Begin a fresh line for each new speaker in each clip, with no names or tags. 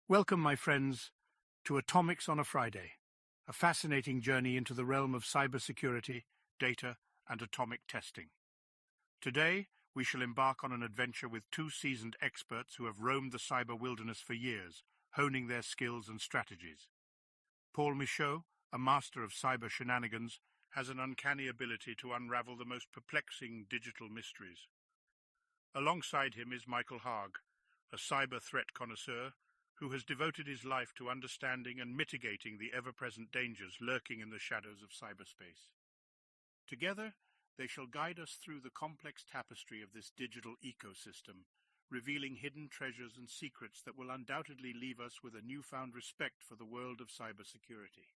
Welcome, my friends, to Atomics on a Friday, a fascinating journey into the realm of cybersecurity, data, and atomic testing. Today, we shall embark on an adventure with two seasoned experts who have roamed the cyber wilderness for years, honing their skills and strategies. Paul Michaud, a master of cyber shenanigans, has an uncanny ability to unravel the most perplexing digital mysteries. Alongside him is Paul Haag, a cyber threat connoisseur who has devoted his life to understanding and mitigating the ever-present dangers lurking in the shadows of cyberspace. Together, they shall guide us through the complex tapestry of this digital ecosystem, revealing hidden treasures and secrets that will undoubtedly leave us with a newfound respect for the world of cybersecurity.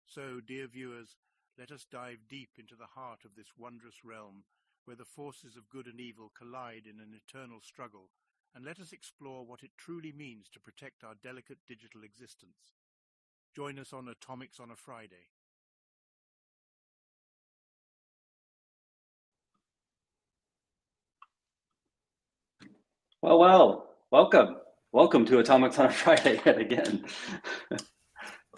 So, dear viewers, let us dive deep into the heart of this wondrous realm, where the forces of good and evil collide in an eternal struggle, and let us explore what it truly means to protect our delicate digital existence. Join us on Atomics on a Friday.
Well, welcome to Atomics on a Friday yet again.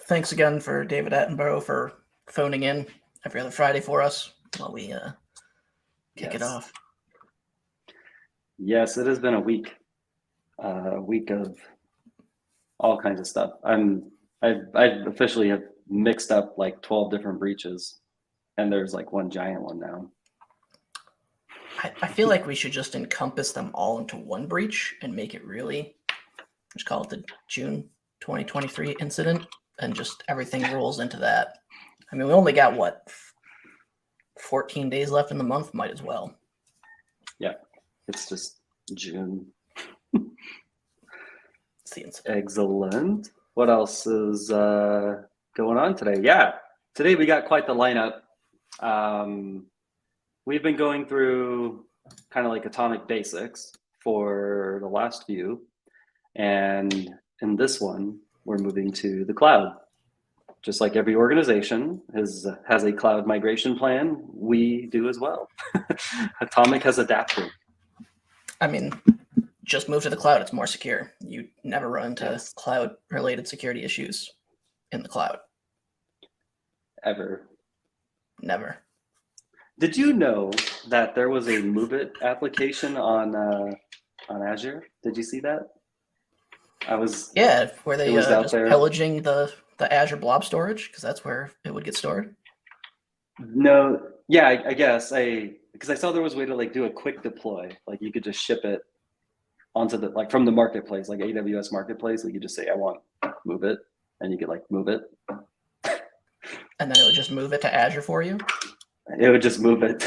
Thanks again for David Attenborough for phoning in every other Friday for us while we kick it off.
Yes, it has been a week of all kinds of stuff. I officially have mixed up like 12 different breaches, and there's like one giant one now.
I feel like we should just encompass them all into one breach and make it really, just call it the June 2023 incident, and just everything rolls into that. I mean, we only got, what, 14 days left in the month? Might as well.
Yeah, it's just June.
It's the incident.
Excellent. What else is going on today? Yeah, today we got quite the lineup. We've been going through kind of like atomic basics for the last few. And in this one, we're moving to the cloud. Just like every organization has a cloud migration plan, we do as well. Atomic has adapted.
I mean, just move to the cloud. It's more secure. You never run into cloud-related security issues in the cloud.
Ever.
Never.
Did you know that there was a Move It application on Azure? Did you see that?
Where they just pillaging the Azure blob storage, because that's where it would get stored.
No, yeah, I guess because I saw there was a way to like do a quick deploy, like you could just ship it onto the from the marketplace, like AWS marketplace. Like you just say, I want Move It, and you could like move it,
and then it would just move it to Azure for you.
It would just move it,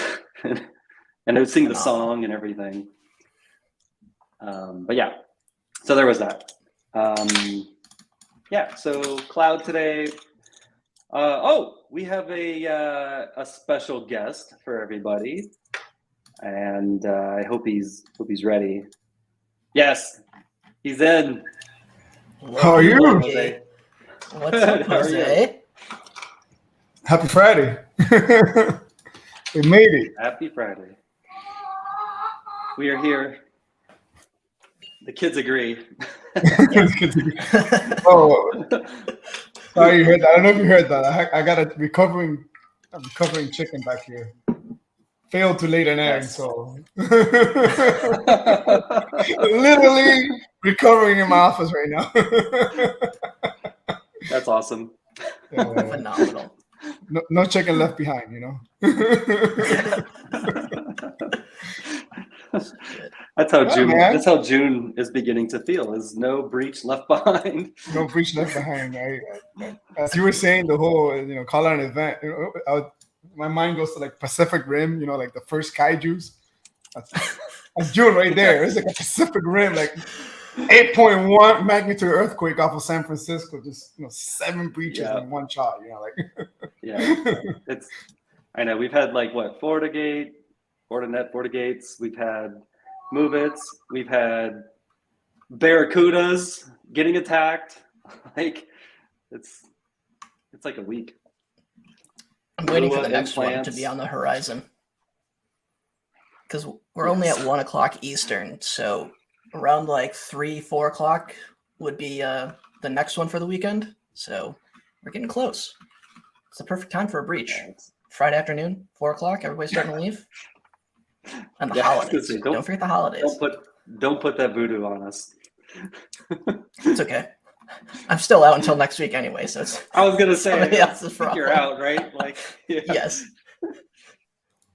and it would sing the song and everything. But yeah, so there was that. So cloud today. We have a special guest for everybody. and I hope he's ready. Yes, he's in.
How are you?
Jose.
What's up,
How are you?
Jose?
Happy Friday. We made it.
Happy Friday. We are here. The kids agree.
Oh, sorry you heard that. I don't know if you heard that. I got a recovering chicken back here. Failed to lay an egg,
Yes.
so literally recovering in my office right now.
That's awesome.
Phenomenal.
No chicken left behind, you know.
That's how
Yeah,
June.
man.
That's how June is beginning to feel. Is no breach left behind.
No breach left behind. As you were saying, the whole call it an event. My mind goes to like Pacific Rim. Like the first kaiju's. That's June right there. It's like a Pacific Rim, like 8.1 magnitude earthquake off of San Francisco. Just 7 breaches in one shot.
Yeah, it's. I know we've had like what FortiGate, Fortinet, FortiGates. We've had MoveIts. We've had Barracudas getting attacked. Like it's like a week.
I'm waiting for
Lua
the next one to
implants.
be on the horizon. Because we're only at 1 o'clock Eastern, so around like 3, 4 o'clock would be the next one for the weekend. So we're getting close. It's the perfect time for a breach.
Yeah,
Friday afternoon, 4 o'clock, everybody's starting to leave. And the
Yeah, I was gonna
holidays.
say,
Don't forget the holidays.
don't put that voodoo on us.
It's okay. I'm still out until next week anyway, so it's
I was gonna say
somebody else's
I think
problem.
you're out, right? Like yeah.
Yes.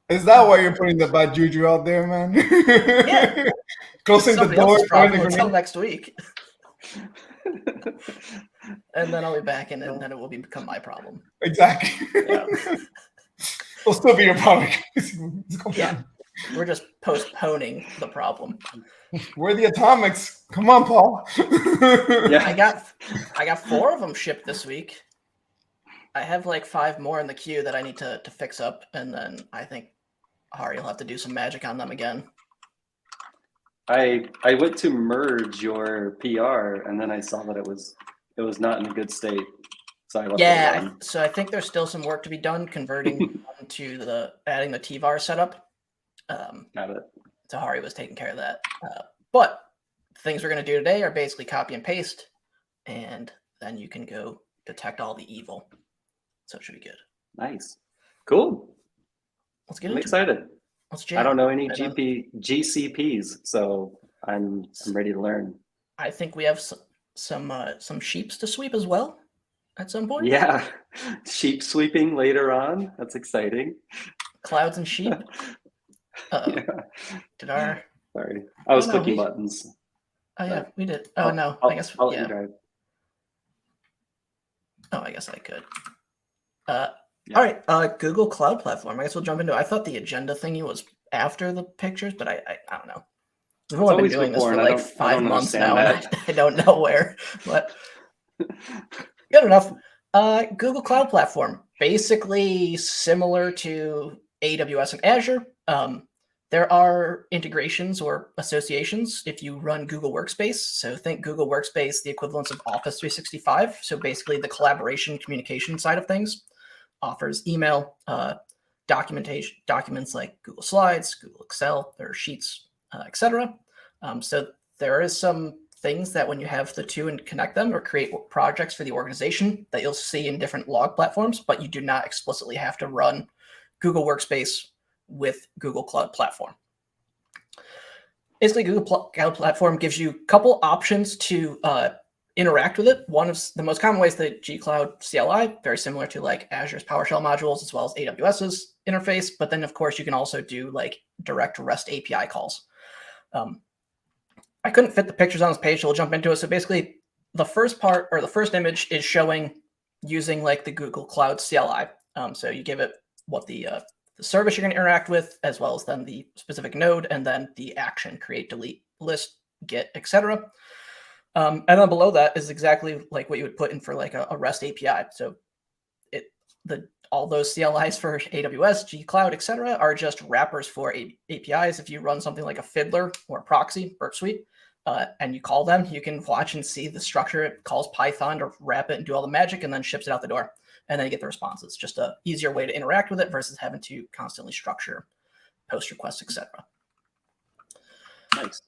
Is that why you're putting the bad juju out there, man?
Yeah.
Closing the
Somebody
door.
else's
throwing the
problem until
grenade?
next week. And then I'll be back, and then it will become my problem.
Exactly.
Yeah.
It'll still be your problem.
Yeah. We're just postponing the problem.
Where are the atomics? Come on, Paul.
Yeah.
I got 4 of them shipped this week. I have like 5 more in the queue that I need to fix up, and then I think Hari will have to do some magic on them again.
I went to merge your PR and then I saw that it was not in a good state. So I left it
Yeah,
alone.
so I think there's still some work to be done converting to adding the TVAR setup.
Got it.
So Hari was taking care of that. But the things we're going to do today are basically copy and paste, and then you can go detect all the evil. So it should be good.
Nice. Cool.
Let's get
I'm
into it.
excited.
Let's jam.
I don't know any
Right on.
GCPs, so I'm ready to learn.
I think we have some sheeps to sweep as well at some point.
Yeah. Sheep sweeping later on. That's exciting.
Clouds and sheep.
Yeah.
Did our
Sorry. I was
no,
clicking
we-
buttons.
Oh yeah, we did. Oh no,
I'll
I guess
let you
yeah.
drive.
Oh, I guess I could.
Yeah.
All right. Google Cloud Platform. I guess we'll jump into it. I thought the agenda thingy was after the pictures, but I don't know. We've only been
always
doing this
before,
for
and I
like
don't
5 months
understand
now, and
that.
I don't know where. But good enough. Google Cloud Platform, basically similar to AWS and Azure. There are integrations or associations if you run Google Workspace. So think Google Workspace, the equivalence of Office 365. So basically the collaboration communication side of things offers email, documents like Google Slides, Google Excel, there are sheets, etc. So there is some things that when you have the two and connect them or create projects for the organization that you'll see in different log platforms, but you do not explicitly have to run Google Workspace with Google Cloud Platform. Basically, Google Cloud Platform gives you a couple options to interact with it. One of the most common ways the G-Cloud CLI, very similar to like Azure's PowerShell modules as well as AWS's interface. But then, of course, you can also do like direct REST API calls. I couldn't fit the pictures on this page, so we'll jump into it. So basically, the first part or the first image is showing using like the Google Cloud CLI. So you give it what the service you're going to interact with, as well as then the specific node, and then the action, create, delete, list, get, etc. And then below that is exactly like what you would put in for like a REST API. So the all those CLIs for AWS, G Cloud, etc., are just wrappers for APIs. If you run something like a fiddler or a proxy, burp suite, and you call them, you can watch and see the structure. It calls Python to wrap it and do all the magic, and then ships it out the door. And then you get the response. It's just a easier way to interact with it versus having to constantly structure post requests, etc.
Nice.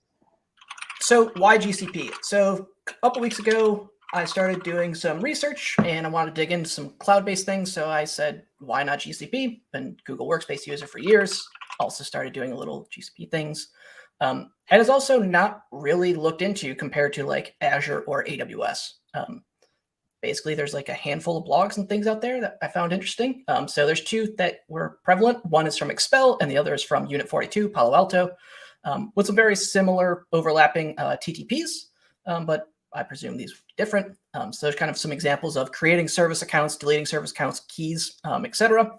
So why GCP? So a couple weeks ago, I started doing some research and I wanted to dig into some cloud-based things. So I said, why not GCP? Been Google Workspace user for years. Also started doing a little GCP things. And it's also not really looked into compared to like Azure or AWS. Basically, there's like a handful of blogs and things out there that I found interesting. So there's two that were prevalent. One is from Expel and the other is from Unit 42, Palo Alto, with some very similar overlapping TTPs, but I presume these would be different. So there's kind of some examples of creating service accounts, deleting service accounts, keys, etc.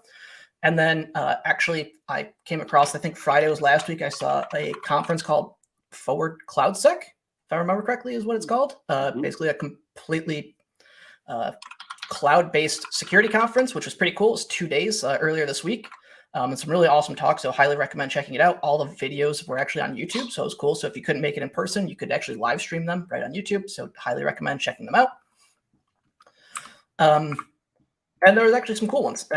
And then actually I came across, I think Friday was last week, I saw a conference called Forward CloudSec, if I remember correctly is what it's called. Basically a completely cloud-based security conference, which was pretty cool. It was 2 days earlier this week. And some really awesome talks, so highly recommend checking it out. All the videos were actually on YouTube, so it was cool. So if you couldn't make it in person, you could actually live stream them right on YouTube. So highly recommend checking them out. And there was actually some cool ones.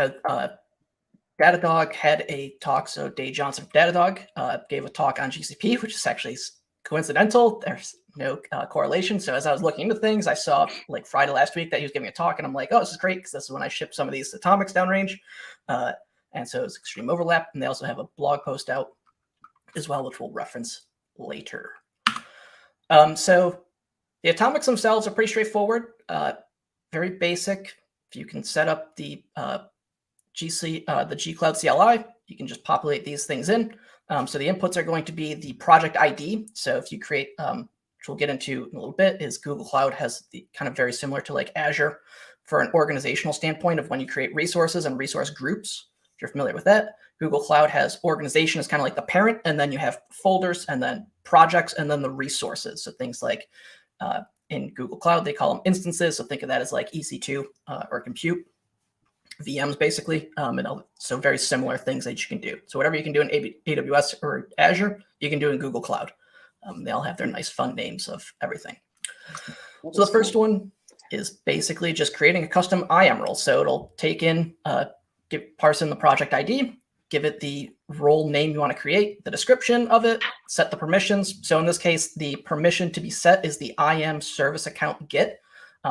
Datadog had a talk. So Dave Johnson from Datadog gave a talk on GCP, which is actually coincidental. There's no correlation. So as I was looking into things, I saw like Friday last week that he was giving a talk, and I'm like, oh, this is great because this is when I ship some of these atomics downrange. And so it's extreme overlap. And they also have a blog post out as well, which we'll reference later. So the atomics themselves are pretty straightforward, very basic. If you can set up the G Cloud CLI, you can just populate these things in. So the inputs are going to be the project ID. So if you create, which we'll get into in a little bit, is Google Cloud has the kind of very similar to like Azure for an organizational standpoint of when you create resources and resource groups. If you're familiar with that, Google Cloud has organization is kind of like the parent, and then you have folders and then projects and then the resources. So things like in Google Cloud, they call them instances. So think of that as like EC2 or compute VMs basically. And so very similar things that you can do. So whatever you can do in AWS or Azure, you can do in Google Cloud. They all have their nice fun names of everything. So the first one is basically just creating a custom IAM role. So it'll take in, parse in the project ID, give it the role name you want to create, the description of it, set the permissions. So in this case, the permission to be set is the IAM service account get.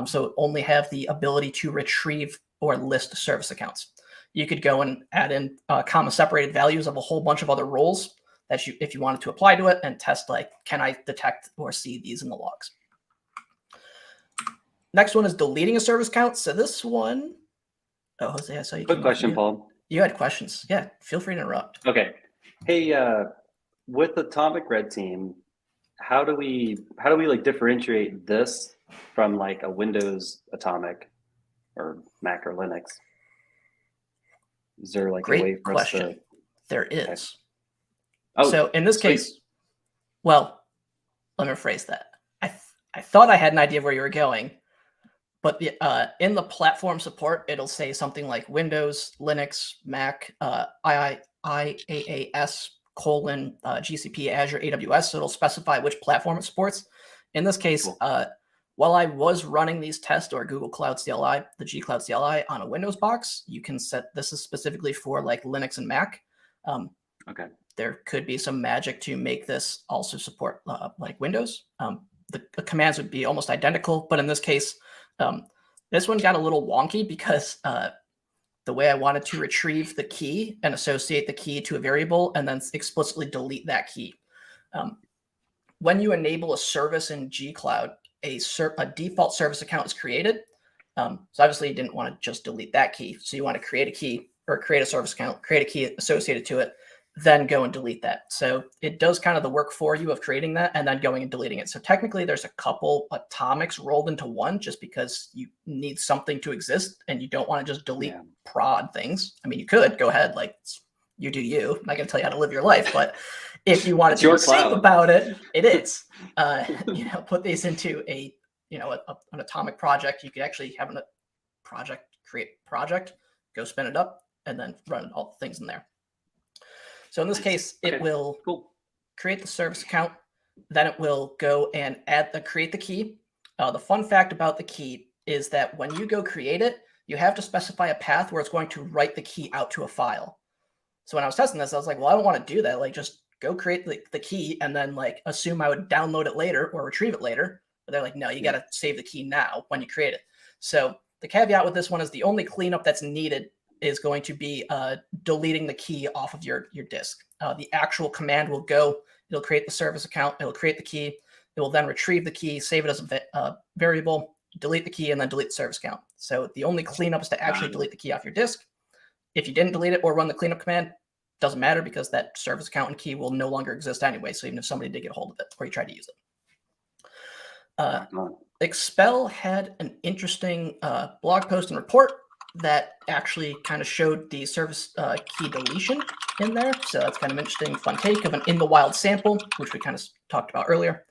So it only have the ability to retrieve or list service accounts. You could go and add in comma separated values of a whole bunch of other roles that if you wanted to apply to it and test like, can I detect or see these in the logs? Next one is deleting a service account. So this one, oh, Jose, I saw you.
Quick question, Paul.
You had questions. Yeah, feel free to interrupt.
Okay. Hey, with Atomic Red Team, how do we like differentiate this from like a Windows Atomic or Mac or Linux? Is there like
Great
a way for
question.
us to...
There is.
Okay. Oh,
so in this
sweet.
case, well, let me rephrase that. I thought I had an idea of where you were going, but in the platform support, it'll say something like Windows, Linux, Mac, IaaS, GCP, Azure, AWS. So it'll specify which platform it supports. In this case,
Cool.
While I was running these tests or Google Cloud CLI, the G Cloud CLI on a Windows box, you can set, this is specifically for like Linux and Mac.
Okay.
There could be some magic to make this also support like Windows. The commands would be almost identical, but in this case, this one got a little wonky because the way I wanted to retrieve the key and associate the key to a variable and then explicitly delete that key. When you enable a service in G Cloud, a default service account is created. So obviously you didn't want to just delete that key. So you want to create a key or create a service account, create a key associated to it, then go and delete that. So it does kind of the work for you of creating that and then going and deleting it. So technically there's a couple atomics rolled into one just because you need something to exist and you don't want to just delete prod things. I mean, you could go ahead, like you do you. I'm not going to tell you how to live your life, but if you want to be safe about it, it is. Put these into an atomic project. You could actually have a project, create project, go spin it up, and then run all the things in there. So in this case, it will create the service account. Then it will go and create the key. The fun fact about the key is that when you go create it, you have to specify a path where it's going to write the key out to a file. So when I was testing this, I was like, well, I don't want to do that. Like, just go create the key and then like assume I would download it later or retrieve it later. But they're like, no, you got to save the key now when you create it. So the caveat with this one is the only cleanup that's needed is going to be deleting the key off of your disk. The actual command will go, it'll create the service account, it'll create the key, it will then retrieve the key, save it as a variable, delete the key, and then delete the service account. So the only cleanup is to actually delete the key off your disk. If you didn't delete it or run the cleanup command, doesn't matter because that service account and key will no longer exist anyway. So even if somebody did get a hold of it or you tried to use it. Expel had an interesting blog post and report that actually kind of showed the service key deletion in there. So that's kind of interesting, fun take of an in the wild sample, which we kind of talked about earlier.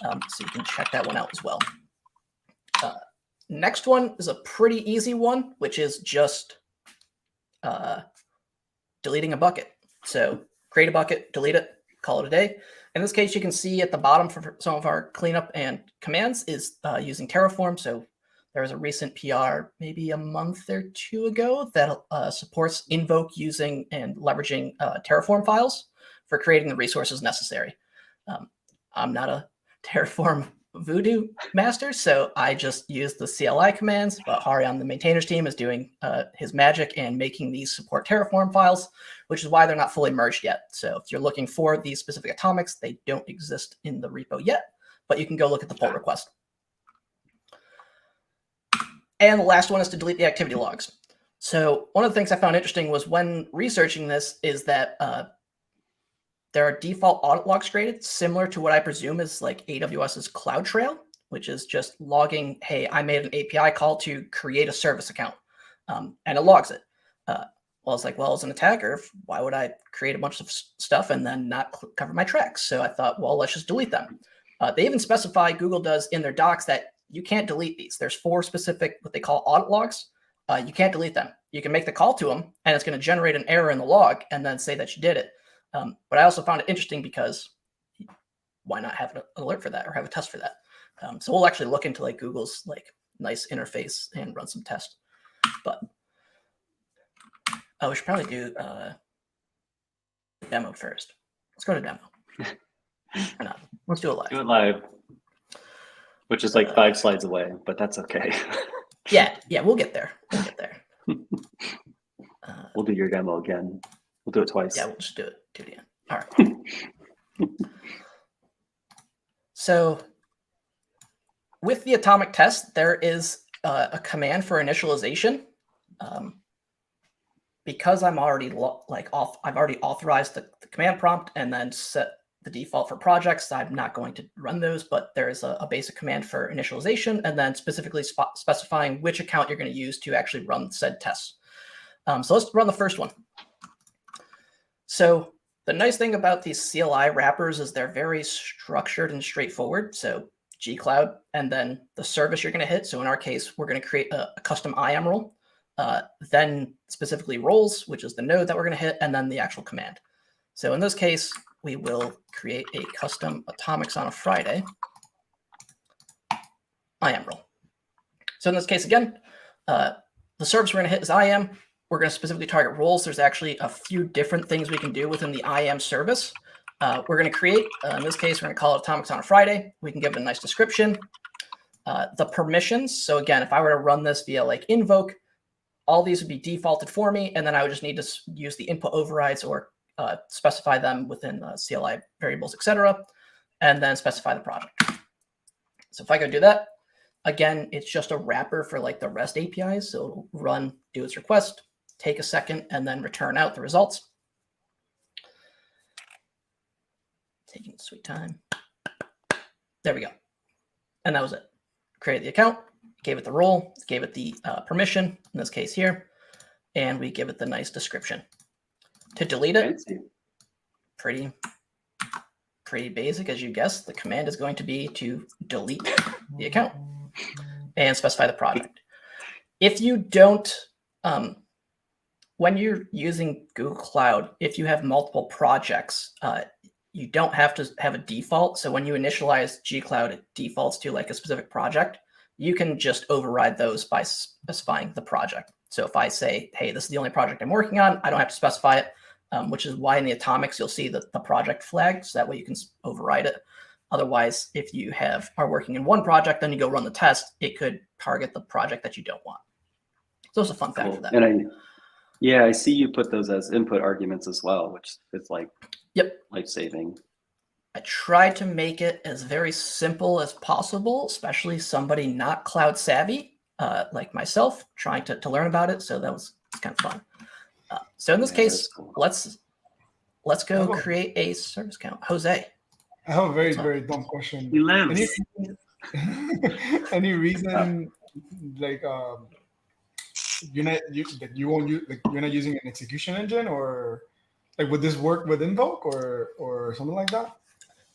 So you can check that one out as well. Next one is a pretty easy one, which is just deleting a bucket. So create a bucket, delete it, call it a day. In this case, you can see at the bottom for some of our cleanup and commands is using Terraform. So there was a recent PR maybe a month or two ago that supports invoke using and leveraging Terraform files for creating the resources necessary. I'm not a Terraform voodoo master, so I just use the CLI commands, but Hari on the maintainers team is doing his magic and making these support Terraform files, which is why they're not fully merged yet. So if you're looking for these specific atomics, they don't exist in the repo yet, but you can go look at the pull request. And the last one is to delete the activity logs. So one of the things I found interesting was when researching this is that there are default audit logs created, similar to what I presume is like AWS's CloudTrail, which is just logging, hey, I made an API call to create a service account, and it logs it. Well, it's like, well, as an attacker, why would I create a bunch of stuff and then not cover my tracks? So I thought, well, let's just delete them. They even specify, Google does in their docs, that you can't delete these. There's 4 specific, what they call audit logs. You can't delete them. You can make the call to them, and it's going to generate an error in the log and then say that you did it. But I also found it interesting because why not have an alert for that or have a test for that? So we'll actually look into like Google's like nice interface and run some tests. But we should probably do demo first. Let's go to demo. Or not. Let's do it live.
Do it live, which is like 5 slides away, but that's okay.
Yeah, we'll get there. We'll get there.
We'll do your demo again. We'll do it twice.
Yeah, we'll just do it again. All right. So with the atomic test, there is a command for initialization. Because I'm already I've already authorized the command prompt and then set the default for projects. I'm not going to run those, but there is a basic command for initialization and then specifically specifying which account you're going to use to actually run said tests. So let's run the first one. So the nice thing about these CLI wrappers is they're very structured and straightforward. So gcloud and then the service you're going to hit. So in our case, we're going to create a custom IAM role, then specifically roles, which is the node that we're going to hit, and then the actual command. So in this case, we will create a custom atomics on a Friday IAM role. So in this case, again, the service we're going to hit is IAM. We're going to specifically target roles. There's actually a few different things we can do within the IAM service. We're going to create, in this case, we're going to call it atomics on a Friday. We can give it a nice description. The permissions. So again, if I were to run this via like invoke, all these would be defaulted for me. And then I would just need to use the input overrides or specify them within CLI variables, etc., and then specify the project. So if I go do that, again, it's just a wrapper for like the REST APIs. So it'll run, do its request, take a second, and then return out the results. Taking sweet time. There we go. And that was it. Created the account, gave it the role, gave it the permission, in this case here, and we give it the nice description. To delete it, pretty basic, as you guessed. The command is going to be to delete the account and specify the project. If you don't when you're using Google Cloud, if you have multiple projects, you don't have to have a default. So when you initialize gcloud, it defaults to like a specific project. You can just override those by specifying the project. So if I say, hey, this is the only project I'm working on, I don't have to specify it, which is why in the atomics, you'll see the project flag. So that way you can override it. Otherwise, if you are working in one project, then you go run the test, it could target the project that you don't want. So it's a fun fact for that.
And I see you put those as input arguments as well, which is like life-saving.
I tried to make it as very simple as possible, especially somebody not cloud savvy like myself, trying to learn about it. So that was kind of fun. So in this case, cool. let's go create a service account. Jose.
I have a very dumb question.
He lives.
Any reason like you're not using an execution engine, or like would this work with Invoke or something like that?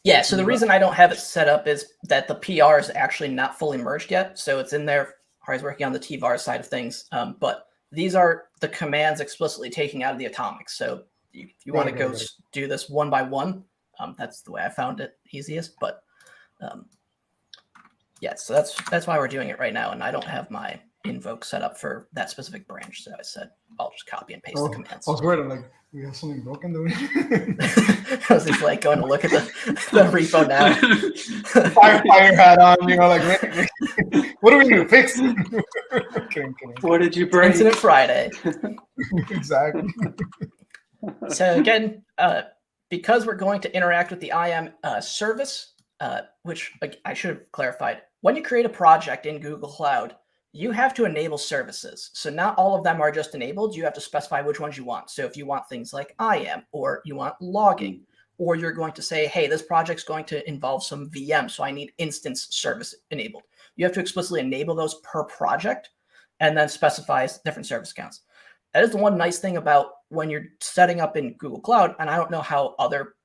Yeah, so the reason I don't have it set up is that the PR is actually not fully merged yet. So it's in there. Harry's working on the TVAR side of things. But these are the commands explicitly taking out of the atomics. So if you want to go do this one by one, that's the way I found it easiest. But yeah, so that's why we're doing it right now. And I don't have my Invoke set up for that specific branch. So I said, I'll just copy and paste the commands.
I was worried. I'm like, we have something broken, do we?
I was just like going to look at the repo now.
Fire hat on, like, what do we do? Fix? Kidding.
What did you break?
Incident Friday.
Exactly.
So again, because we're going to interact with the IAM service, which I should have clarified, when you create a project in Google Cloud, you have to enable services. So not all of them are just enabled. You have to specify which ones you want. So if you want things like IAM, or you want logging, or you're going to say, hey, this project's going to involve some VM, so I need instance service enabled. You have to explicitly enable those per project and then specify different service accounts. That is the one nice thing about when you're setting up in Google Cloud, and I don't know how other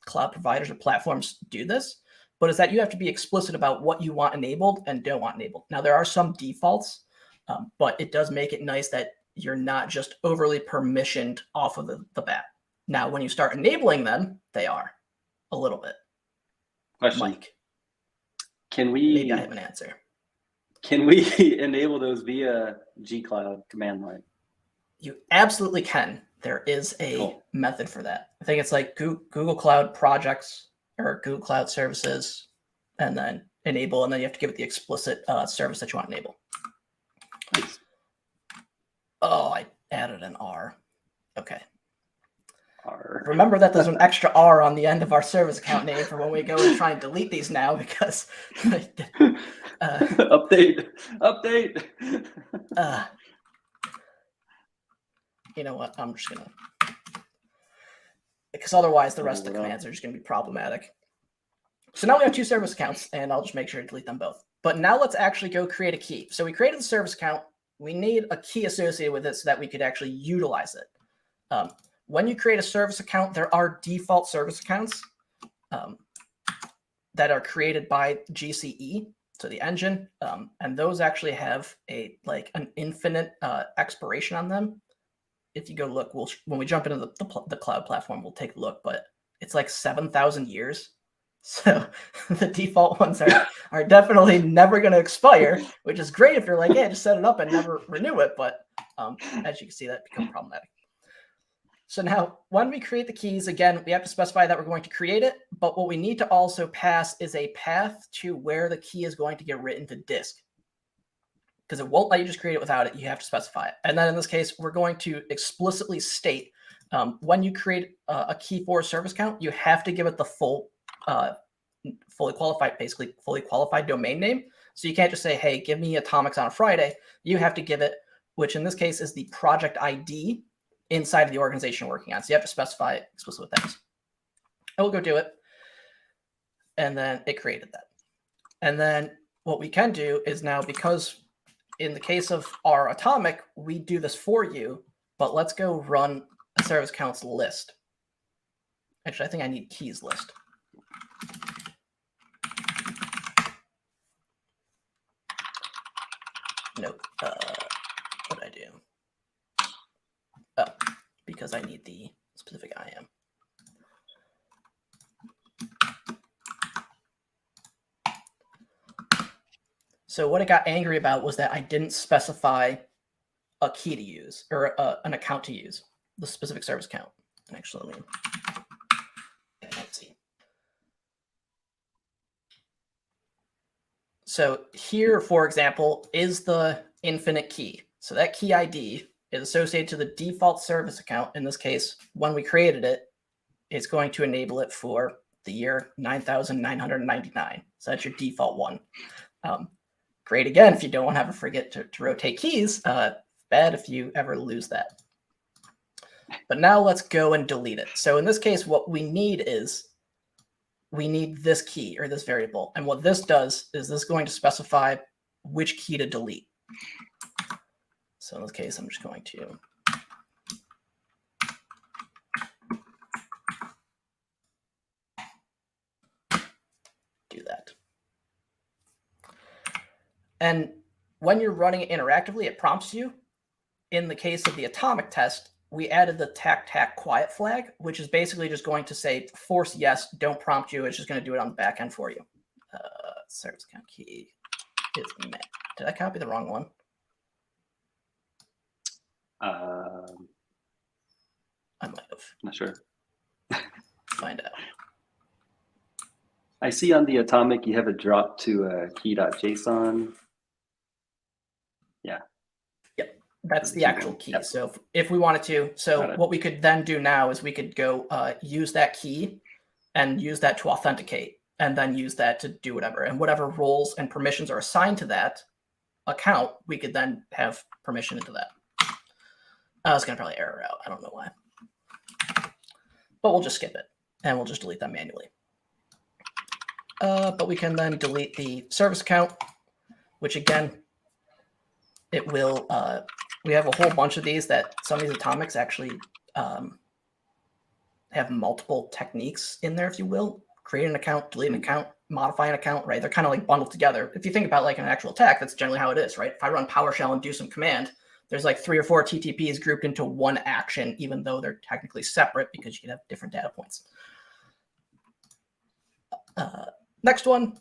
cloud providers or platforms do this, but is that you have to be explicit about what you want enabled and don't want enabled. Now, there are some defaults, but it does make it nice that you're not just overly permissioned off of the bat. Now, when you start enabling them, they are a little bit.
Question.
Mike,
maybe
I have an answer.
Can we enable those via gcloud command line?
You absolutely can. There is a method for that. I think it's like Google Cloud Projects or Google Cloud Services, and then enable, and then you have to give it the explicit service that you want to enable.
Nice.
Oh, I added an R. Okay.
R.
Remember that there's an extra R on the end of our service account name for when we go and try and delete these now, because
update.
You know what? I'm just gonna, because otherwise the rest of the commands are just gonna be problematic. So now we have two service accounts, and I'll just make sure to delete them both. But now let's actually go create a key. So we created the service account. We need a key associated with it so that we could actually utilize it. When you create a service account, there are default service accounts that are created by GCE, so the engine, and those actually have an infinite expiration on them. If you go look, when we jump into the cloud platform, we'll take a look, but it's like 7,000 years. So the default ones are definitely never going to expire, which is great if you're like, yeah, just set it up and never renew it. But as you can see, that becomes problematic. So now when we create the keys, again, we have to specify that we're going to create it. But what we need to also pass is a path to where the key is going to get written to disk, because it won't let you just create it without it. You have to specify it. And then in this case, we're going to explicitly state when you create a key for a service account, you have to give it the fully qualified domain name. So you can't just say, hey, give me atomics on a Friday. You have to give it, which in this case is the project ID inside of the organization you're working on. So you have to specify it explicitly with things. And we'll go do it. And then it created that. And then what we can do is now, because in the case of our atomic, we do this for you, but let's go run a service accounts list. Actually, I think I need keys list. Nope. What did I do? Oh, because I need the specific IAM. So what it got angry about was that I didn't specify a key to use, or an account to use, the specific service account. And actually, let's see. So here, for example, is the infinite key. So that key ID is associated to the default service account. In this case, when we created it, it's going to enable it for the year 9,999. So that's your default one. Great again if you don't want to ever forget to rotate keys. Bad if you ever lose that. But now let's go and delete it. So in this case, what we need is we need this key or this variable. And what this does is this is going to specify which key to delete. So in this case, I'm just going to do that. And when you're running it interactively, it prompts you. In the case of the atomic test, we added the tac quiet flag, which is basically just going to say force yes, don't prompt you. It's just going to do it on the back end for you. Service account key is met. Did I copy the wrong one?
I
might have.
Not sure.
Find out.
I see on the atomic you have a drop to key.json. Yeah.
Yep, that's the actual key. Yep. So if we wanted to, so what we could then do now is we could go use that key and use that to authenticate, and then use that to do whatever. And whatever roles and permissions are assigned to that account, we could then have permission into that. I was going to probably error out. I don't know why. But we'll just skip it, and we'll just delete that manually. But we can then delete the service account, which again, it will, we have a whole bunch of these that some of these atomics actually have multiple techniques in there, if you will. Create an account, delete an account, modify an account, right? They're kind of like bundled together. If you think about like an actual attack, that's generally how it is, right? If I run PowerShell and do some command, there's like 3 or 4 TTPs grouped into one action, even though they're technically separate because you can have different data points. Next one,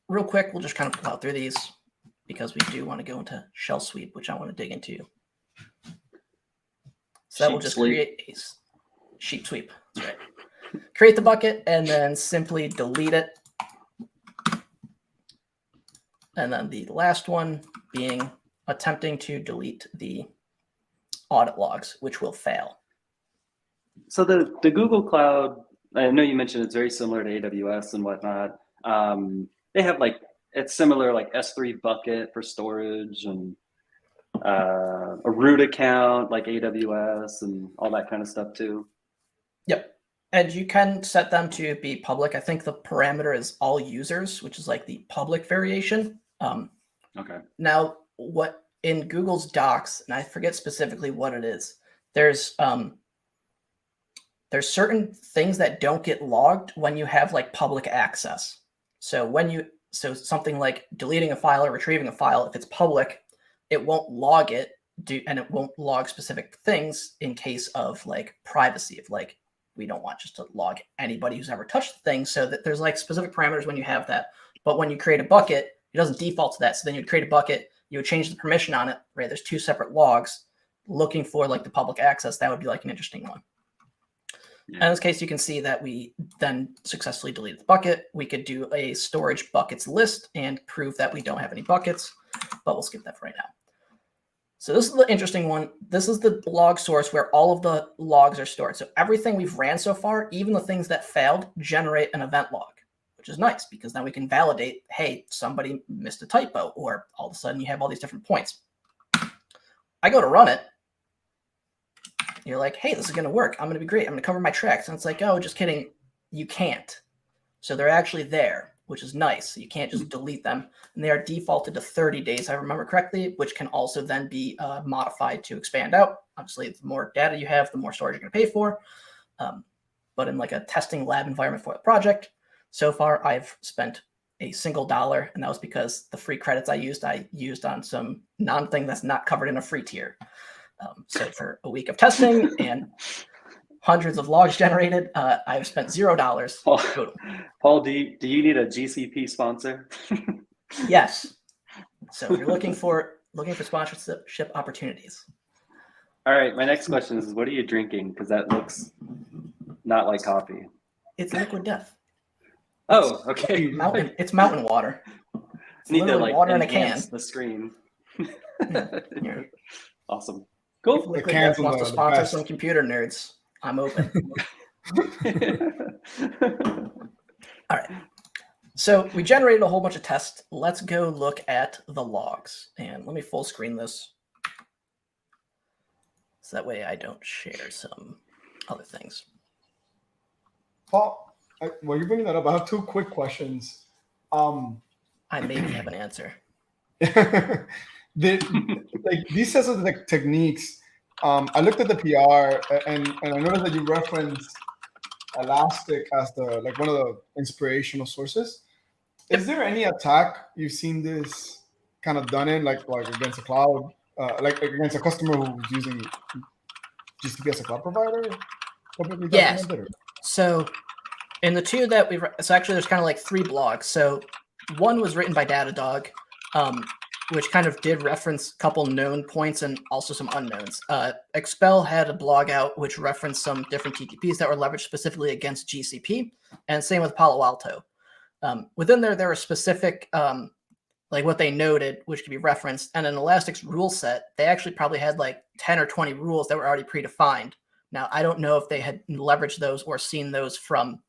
real quick, we'll just kind of plow through these because we do want to go into ShellSweep, which I want to dig into. So that will just create a sheep sweep. That's right. Create the bucket and then simply delete it. And then the last one being attempting to delete the audit logs, which will fail.
So the Google Cloud, I know you mentioned it's very similar to AWS and whatnot. They have like, it's similar like S3 bucket for storage and a root account like AWS and all that kind of stuff too. Yep.
And you can set them to be public. I think the parameter is all users, which is like the public variation.
Okay.
Now, what in Google's docs, and I forget specifically what it is, there's certain things that don't get logged when you have like public access. So so something like deleting a file or retrieving a file, if it's public, it won't log it, and it won't log specific things in case of like privacy, of like, we don't want just to log anybody who's ever touched the thing. So that there's like specific parameters when you have that. But when you create a bucket, it doesn't default to that. So then you'd create a bucket, you would change the permission on it, right? There's 2 separate logs looking for like the public access. That would be like an interesting one. Yeah. And in this case, you can see that we then successfully deleted the bucket. We could do a storage buckets list and prove that we don't have any buckets, but we'll skip that for right now. So this is the interesting one. This is the log source where all of the logs are stored. So everything we've ran so far, even the things that failed, generate an event log, which is nice because then we can validate, hey, somebody missed a typo, or all of a sudden you have all these different points. I go to run it. You're like, hey, this is going to work. I'm going to be great. I'm going to cover my tracks. And it's like, oh, just kidding. You can't. So they're actually there, which is nice. You can't just delete them. And they are defaulted to 30 days, if I remember correctly, which can also then be modified to expand out. Obviously, the more data you have, the more storage you're going to pay for. But in like a testing lab environment for the project, so far I've spent a single $1, and that was because the free credits I used on some non-thing that's not covered in a free tier. So for a week of testing and hundreds of logs generated. I've spent $0 total.
Paul, do you need a GCP sponsor?
Yes. So if you're looking for sponsorship opportunities.
All right, my next question is, what are you drinking? Because that looks not like coffee.
It's liquid death.
Oh, okay.
It's mountain water. It's
Need to
literally
like
water in a can.
enhance the screen.
Yeah.
Awesome. Cool.
Liquid Death wants to sponsor some computer nerds. I'm open. All right. So we generated a whole bunch of tests. Let's go look at the logs. And let me full screen this. So that way I don't share some other things.
Paul, while you're bringing that up, I have 2 quick questions.
I maybe have an answer.
These sets of techniques, I looked at the PR and I noticed that you referenced Elastic as one of the inspirational sources. Is there any attack you've seen this kind of done in, like against a cloud, like against a customer who's using GCP as a cloud provider?
Yes. So in the 2 that so actually there's kind of like 3 blogs. So one was written by Datadog, which kind of did reference a couple known points and also some unknowns. Expel had a blog out which referenced some different TTPs that were leveraged specifically against GCP, and same with Palo Alto. Within there were specific, like what they noted, which could be referenced, and in Elastic's rule set, they actually probably had like 10 or 20 rules that were already predefined. Now, I don't know if they had leveraged those or seen those from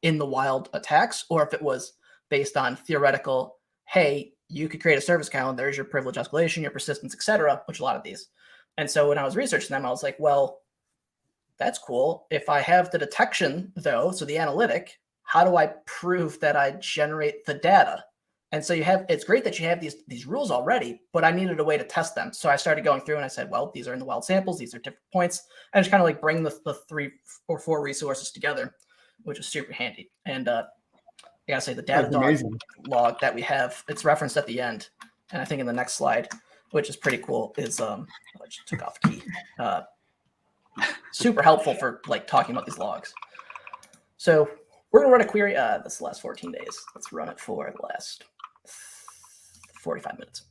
in the wild attacks, or if it was based on theoretical, hey, you could create a service account, there's your privilege escalation, your persistence, etc., which a lot of these. And so when I was researching them, I was like, well, that's cool. If I have the detection, though, so the analytic, how do I prove that I generate the data? And so it's great that you have these rules already, but I needed a way to test them. So I started going through and I said, well, these are in the wild samples, these are different points, and just kind of like bring the 3 or 4 resources together, which is super handy. And I gotta say, the Datadog log that we have, it's referenced at the end, and I think in the next slide, which is pretty cool, is I just took off key. Super helpful for like talking about these logs. So we're gonna run a query. This is the last 14 days. Let's run it for the last 45 minutes.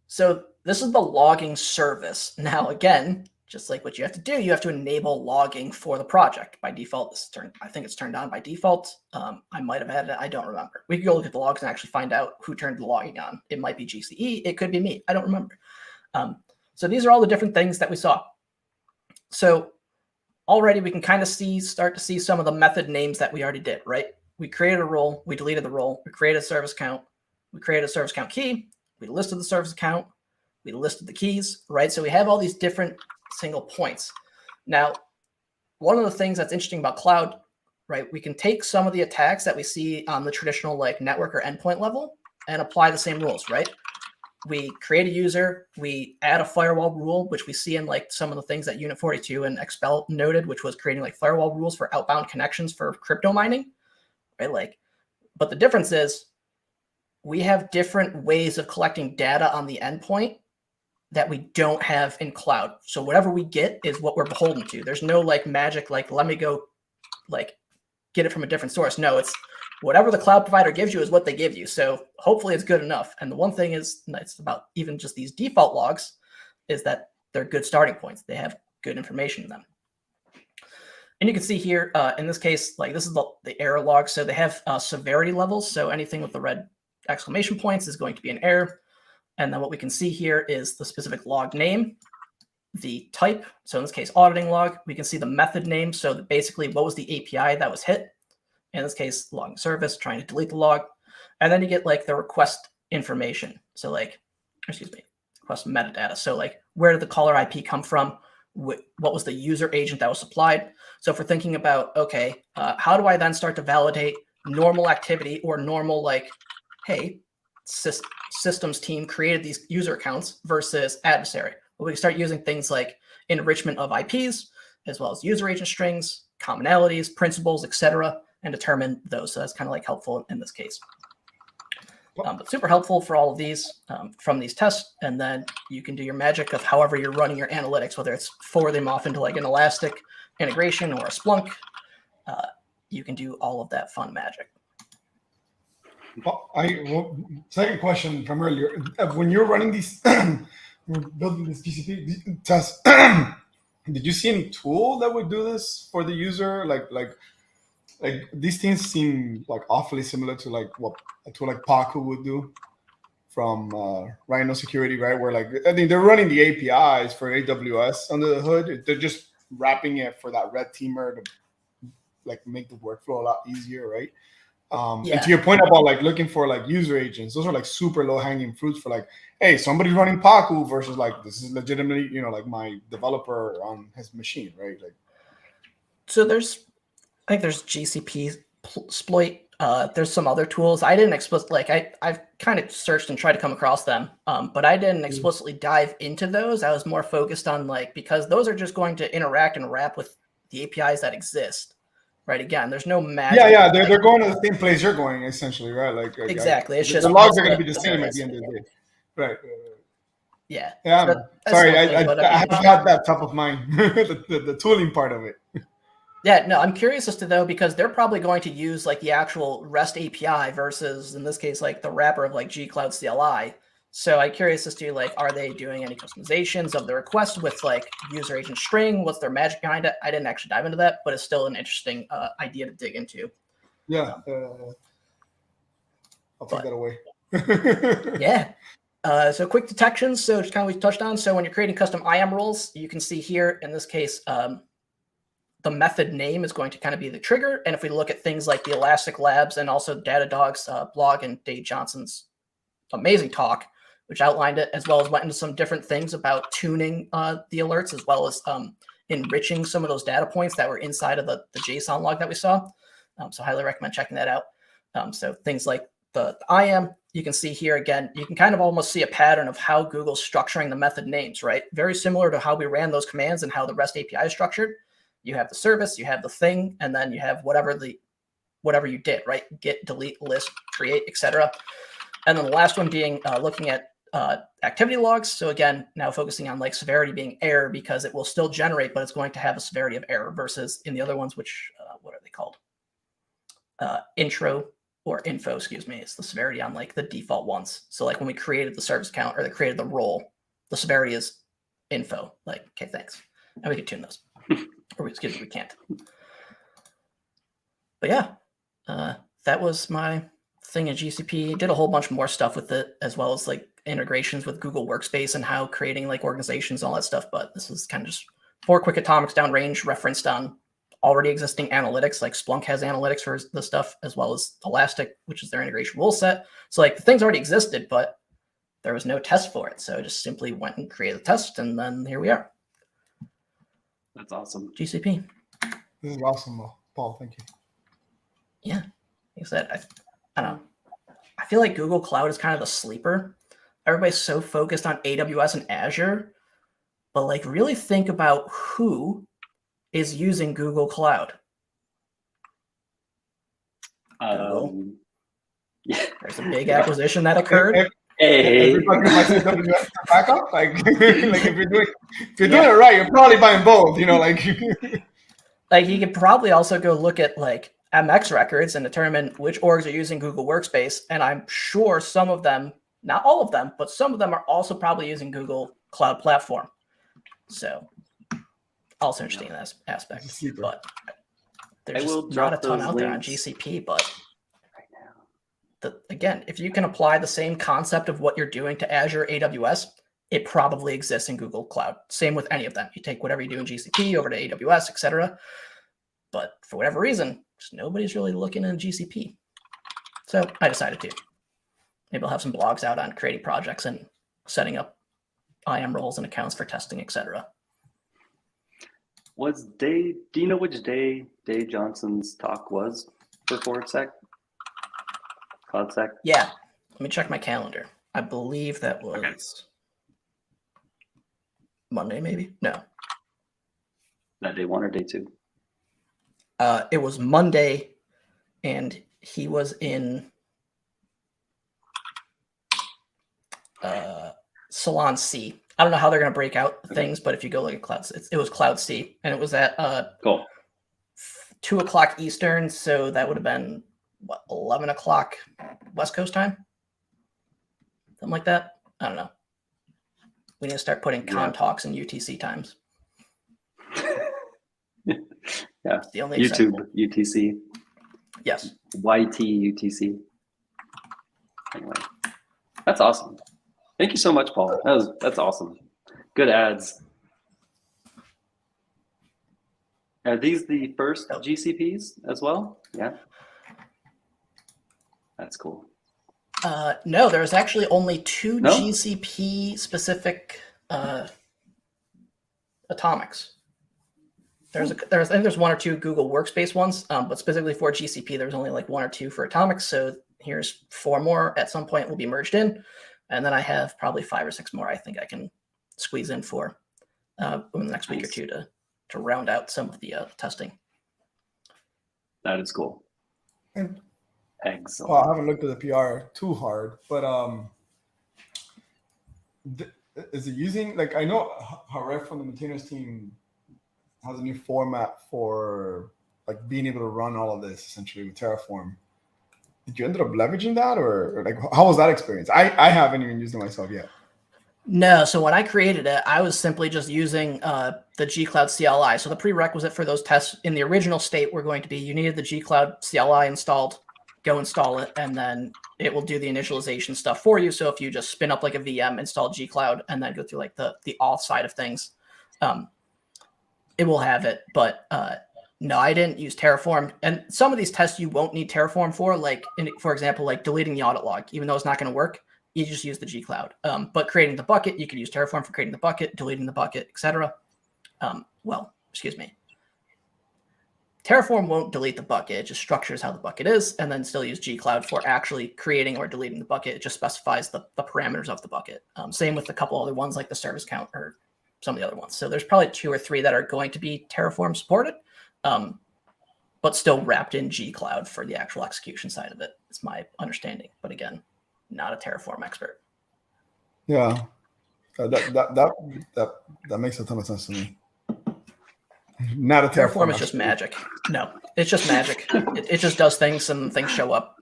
So this is the logging service. Now, again, just like what you have to do, you have to enable logging for the project. By default, I think it's turned on by default. I might have had it. I don't remember. We could go look at the logs and actually find out who turned the logging on. It might be GCE. It could be me. I don't remember. So these are all the different things that we saw. So already we can kind of start to see some of the method names that we already did, right? We created a role. We deleted the role. We created a service count. We created a service count key. We listed the service account. We listed the keys, right? So we have all these different single points. Now, one of the things that's interesting about cloud, right? We can take some of the attacks that we see on the traditional like network or endpoint level and apply the same rules, right? We create a user, we add a firewall rule, which we see in like some of the things that Unit 42 and Expel noted, which was creating like firewall rules for outbound connections for crypto mining, right? Like, but the difference is we have different ways of collecting data on the endpoint that we don't have in cloud. So whatever we get is what we're beholden to. There's no like magic, like let me go like get it from a different source. No, it's whatever the cloud provider gives you is what they give you. So hopefully it's good enough. And the one thing is, it's about even just these default logs, is that they're good starting points. They have good information in them. And you can see here, in this case, like this is the error log. So they have severity levels. So anything with the red exclamation points is going to be an error. And then what we can see here is the specific log name, the type. So in this case, auditing log. We can see the method name. So basically, what was the API that was hit? In this case, logging service, trying to delete the log. And then you get like the request information. So like, request metadata. So like, where did the caller IP come from? What was the user agent that was supplied? So if we're thinking about, okay, how do I then start to validate normal activity or normal like, hey, systems team created these user accounts versus adversary? Well, we can start using things like enrichment of IPs, as well as user agent strings, commonalities, principles, etc., and determine those. So that's kind of like helpful in this case. But super helpful for all of these from these tests. And then you can do your magic of however you're running your analytics, whether it's forward them off into like an Elastic integration or a Splunk. You can do all of that fun magic.
Well, second question from earlier. When you're running these, building this GCP test, did you see any tool that would do this for the user? Like these things seem like awfully similar to like what a tool like Paku would do from Rhino Security, right? Where like I think they're running the APIs for AWS under the hood. They're just wrapping it for that red teamer to like make the workflow a lot easier, right? And to your point about like looking for like user agents, those are like super low hanging fruits for like, hey, somebody's running Paku versus like this is legitimately, like my developer on his machine, right? Like,
so I think there's GCP exploit. There's some other tools. I didn't explicitly I've kind of searched and tried to come across them, but I didn't explicitly dive into those. I was more focused on because those are just going to interact and wrap with the APIs that exist. Right. Again, there's no magic.
Yeah. They're going to the same place you're going, essentially, right? Like
exactly. It's just
the logs are going to be the same at the end of the day. Right.
Yeah.
Yeah. Sorry, I have had that top of mind, the tooling part of it.
Yeah, no, I'm curious as to though, because they're probably going to use like the actual REST API versus in this case, like the wrapper of like G-Cloud CLI. So I'm curious as to are they doing any customizations of the request with like user agent string? What's their magic behind it? I didn't actually dive into that, but it's still an interesting idea to dig into.
Yeah. I'll take that away.
Yeah. So quick detections. So just kind of we touched on. So when you're creating custom IAM roles, you can see here in this case, the method name is going to kind of be the trigger. And if we look at things like the Elastic Labs and also Datadog's blog and Dave Johnson's amazing talk, which outlined it, as well as went into some different things about tuning the alerts, as well as enriching some of those data points that were inside of the JSON log that we saw. So highly recommend checking that out. So things like the IAM, you can see here again, you can kind of almost see a pattern of how Google's structuring the method names, right? Very similar to how we ran those commands and how the REST API is structured. You have the service, you have the thing, and then you have whatever you did, right? Get, delete, list, create, etc. And then the last one being looking at activity logs. So again, now focusing on like severity being error because it will still generate, but it's going to have a severity of error versus in the other ones, which what are they called? Intro or info, excuse me. It's the severity on like the default ones. So like when we created the service account or they created the role, the severity is info. Like, okay, thanks. And we can tune those. Or excuse me, we can't. But yeah, that was my thing at GCP. Did a whole bunch more stuff with it, as well as like integrations with Google Workspace and how creating like organizations, all that stuff. But this is kind of just 4 quick atomics downrange referenced on already existing analytics. Like Splunk has analytics for the stuff, as well as Elastic, which is their integration rule set. So like the things already existed, but there was no test for it. So I just simply went and created a test, and then here we are.
That's awesome.
GCP.
This is awesome, Paul. Thank you.
Yeah. Like I said, I don't know. I feel like Google Cloud is kind of the sleeper. Everybody's so focused on AWS and Azure, but like really think about who is using Google Cloud. Google.
Yeah.
There's a big acquisition that occurred.
Everybody likes AWS for backup. Like if you're doing it right, you're probably buying both.
Like you could probably also go look at like MX records and determine which orgs are using Google Workspace. And I'm sure some of them, not all of them, but some of them are also probably using Google Cloud Platform. So also interesting in that aspect. But there's just not a ton out there on GCP. But again, if you can apply the same concept of what you're doing to Azure, AWS, it probably exists in Google Cloud. Same with any of them. You take whatever you do in GCP over to AWS, etc. But for whatever reason, just nobody's really looking in GCP. So I decided to. Maybe I'll have some blogs out on creating projects and setting up IAM roles and accounts for testing, etc.
Do you know which day Dave Johnson's talk was for ForwardSec? CloudSec?
Yeah. Let me check my calendar. I believe that was Monday, maybe? No.
That day 1 or day 2?
It was Monday, and he was in Salon C. I don't know how they're going to break out things, but if you go look at Cloud, it was Cloud C, and it was at
Cool.
2 o'clock Eastern, so that would have been what, 11 o'clock West Coast time, something like that. I don't know. We need to start putting con talks in UTC times.
Yeah.
It's the only
YouTube
acceptable.
UTC.
Yes.
YT UTC. Anyway, that's awesome. Thank you so much, Paul. That's awesome. Good ads. Are these the first GCPs as well? Yeah. That's cool.
No, there's actually only 2
No?
GCP specific atomics. I think there's 1 or 2 Google Workspace ones, but specifically for GCP, there's only like 1 or 2 for atomics. So here's 4 more at some point will be merged in, and then I have probably 5 or 6 more I think I can squeeze in for in the next week or two to round out some of the testing.
That is cool.
And,
Excellent.
well, I haven't looked at the PR too hard, but is it using, like, I know Haref from the maintainers team has a new format for like being able to run all of this essentially with Terraform. Did you end up leveraging that, or like how was that experience? I haven't even used it myself yet.
No, so when I created it, I was simply just using the gcloud CLI. So the prerequisite for those tests in the original state were going to be you needed the gcloud CLI installed, go install it, and then it will do the initialization stuff for you. So if you just spin up like a VM, install gcloud, and then go through like the auth side of things, it will have it. But no, I didn't use Terraform. And some of these tests you won't need Terraform for, like, for example, like deleting the audit log, even though it's not going to work. You just use the gcloud. But creating the bucket, you can use Terraform for creating the bucket, deleting the bucket, etc. Well, excuse me. Terraform won't delete the bucket. It just structures how the bucket is, and then still use gcloud for actually creating or deleting the bucket. It just specifies the parameters of the bucket. Same with a couple other ones like the service count or some of the other ones. So there's probably 2 or 3 that are going to be Terraform supported, but still wrapped in gcloud for the actual execution side of it. It's my understanding. But again, not a Terraform expert.
Yeah, that makes a ton of sense to me. Not a
Terraform is just magic. No, it's just magic. It just does things and things show up.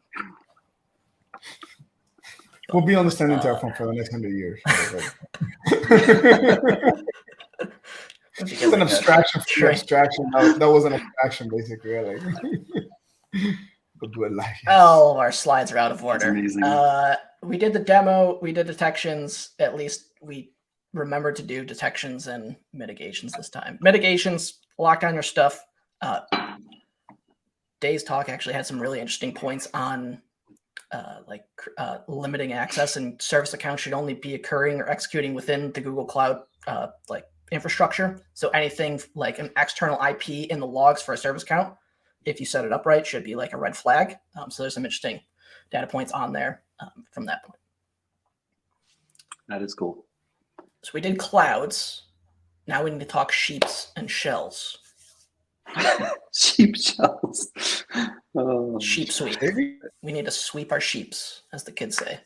We'll be understanding Terraform for the next 100 years. It's an abstraction. Abstraction. That was an abstraction, basically. Like, we'll do it live.
Oh, our slides are out of order.
That's
We did the demo. We did detections. At least we remembered to do detections and mitigations this time. Mitigations, lock down your stuff. Day's talk actually had some really interesting points on limiting access, and service accounts should only be occurring or executing within the Google Cloud infrastructure. So anything like an external IP in the logs for a service account, if you set it up right, should be like a red flag. So there's some interesting data points on there from that point.
That is cool.
So we did clouds. Now we need to talk sheeps and shells.
Sheep shells. Oh.
Sheep sweep. We need to sweep our sheeps, as the kids say.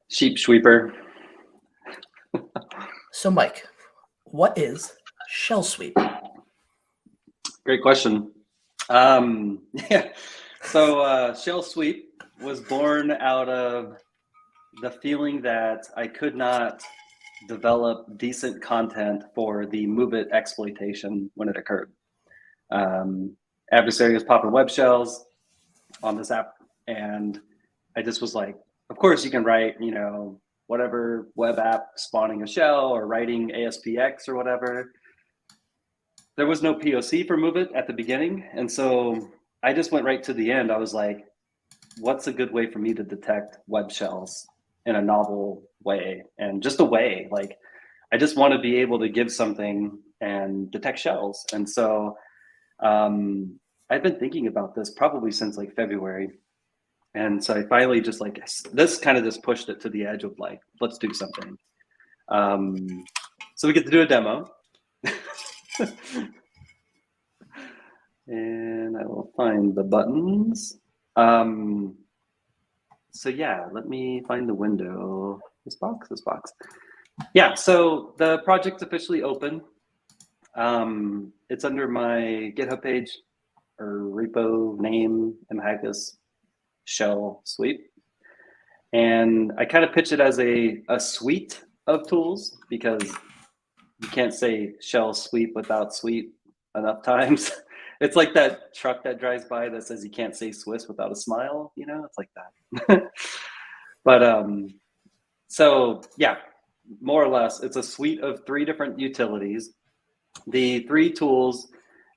Sheep sweeper.
So Mike, what is ShellSweep?
Great question. Yeah. So ShellSweep was born out of the feeling that I could not develop decent content for the move it exploitation when it occurred. Adversary was popping web shells on this app, and I just was like, of course you can write, whatever web app spawning a shell or writing ASPX or whatever. There was no POC for move it at the beginning, and so I just went right to the end. I was like, what's a good way for me to detect web shells in a novel way, and just a way, like, I just want to be able to give something and detect shells. And so I've been thinking about this probably since like February. And so I finally just just pushed it to the edge of like, let's do something. So we get to do a demo. And I will find the buttons. So yeah, let me find the window. This box. Yeah, so the project's officially open. It's under my GitHub page or repo name, Haag ShellSweep. And I kind of pitch it as a suite of tools because you can't say ShellSweep without sweep enough times. It's like that truck that drives by that says you can't say Swiss without a smile, you know, it's like that. But so yeah, more or less, it's a suite of 3 different utilities. The 3 tools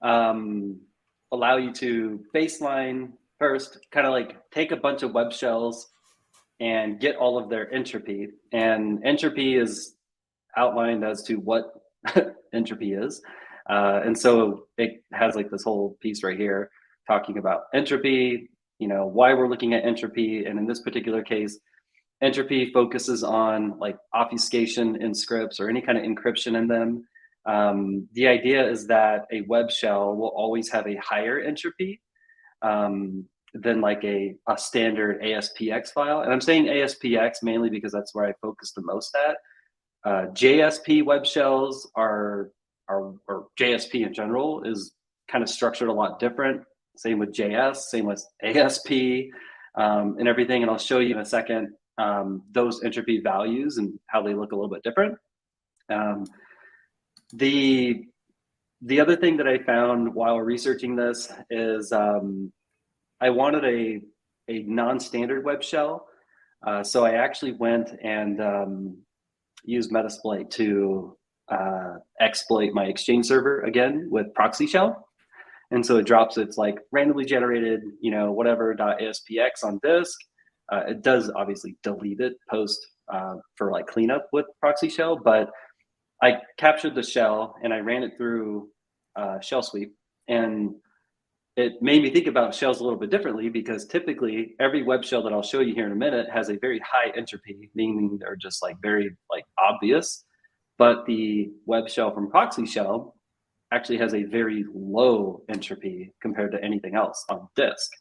allow you to baseline first, kind of like take a bunch of web shells and get all of their entropy. And entropy is outlined as to what entropy is. And so it has like this whole piece right here talking about entropy, you know, why we're looking at entropy. And in this particular case, entropy focuses on like obfuscation in scripts or any kind of encryption in them. The idea is that a web shell will always have a higher entropy than like a standard ASPX file. And I'm saying ASPX mainly because that's where I focus the most at. JSP web shells or JSP in general is kind of structured a lot different. Same with JS, same with ASP and everything. And I'll show you in a second those entropy values and how they look a little bit different. The other thing that I found while researching this is I wanted a non-standard web shell. So I actually went and used Metasploit to exploit my Exchange server again with proxy shell. And so it drops its like randomly generated, you know, whatever .aspx on disk. It does obviously delete it post for like cleanup with proxy shell, but I captured the shell and I ran it through ShellSweep, and it made me think about shells a little bit differently because typically every web shell that I'll show you here in a minute has a very high entropy, meaning they're just like very like obvious. But the web shell from proxy shell actually has a very low entropy compared to anything else on disk.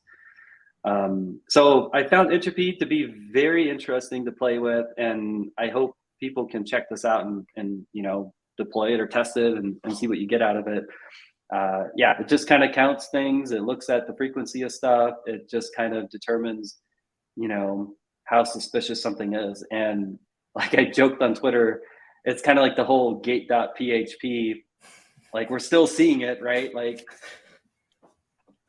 So I found entropy to be very interesting to play with, and I hope people can check this out and you know, deploy it or test it and see what you get out of it. Yeah, it just kind of counts things. It looks at the frequency of stuff. It just kind of determines, you know, how suspicious something is. And like I joked on Twitter, it's kind of like the whole gate.php, like we're still seeing it, right? Like,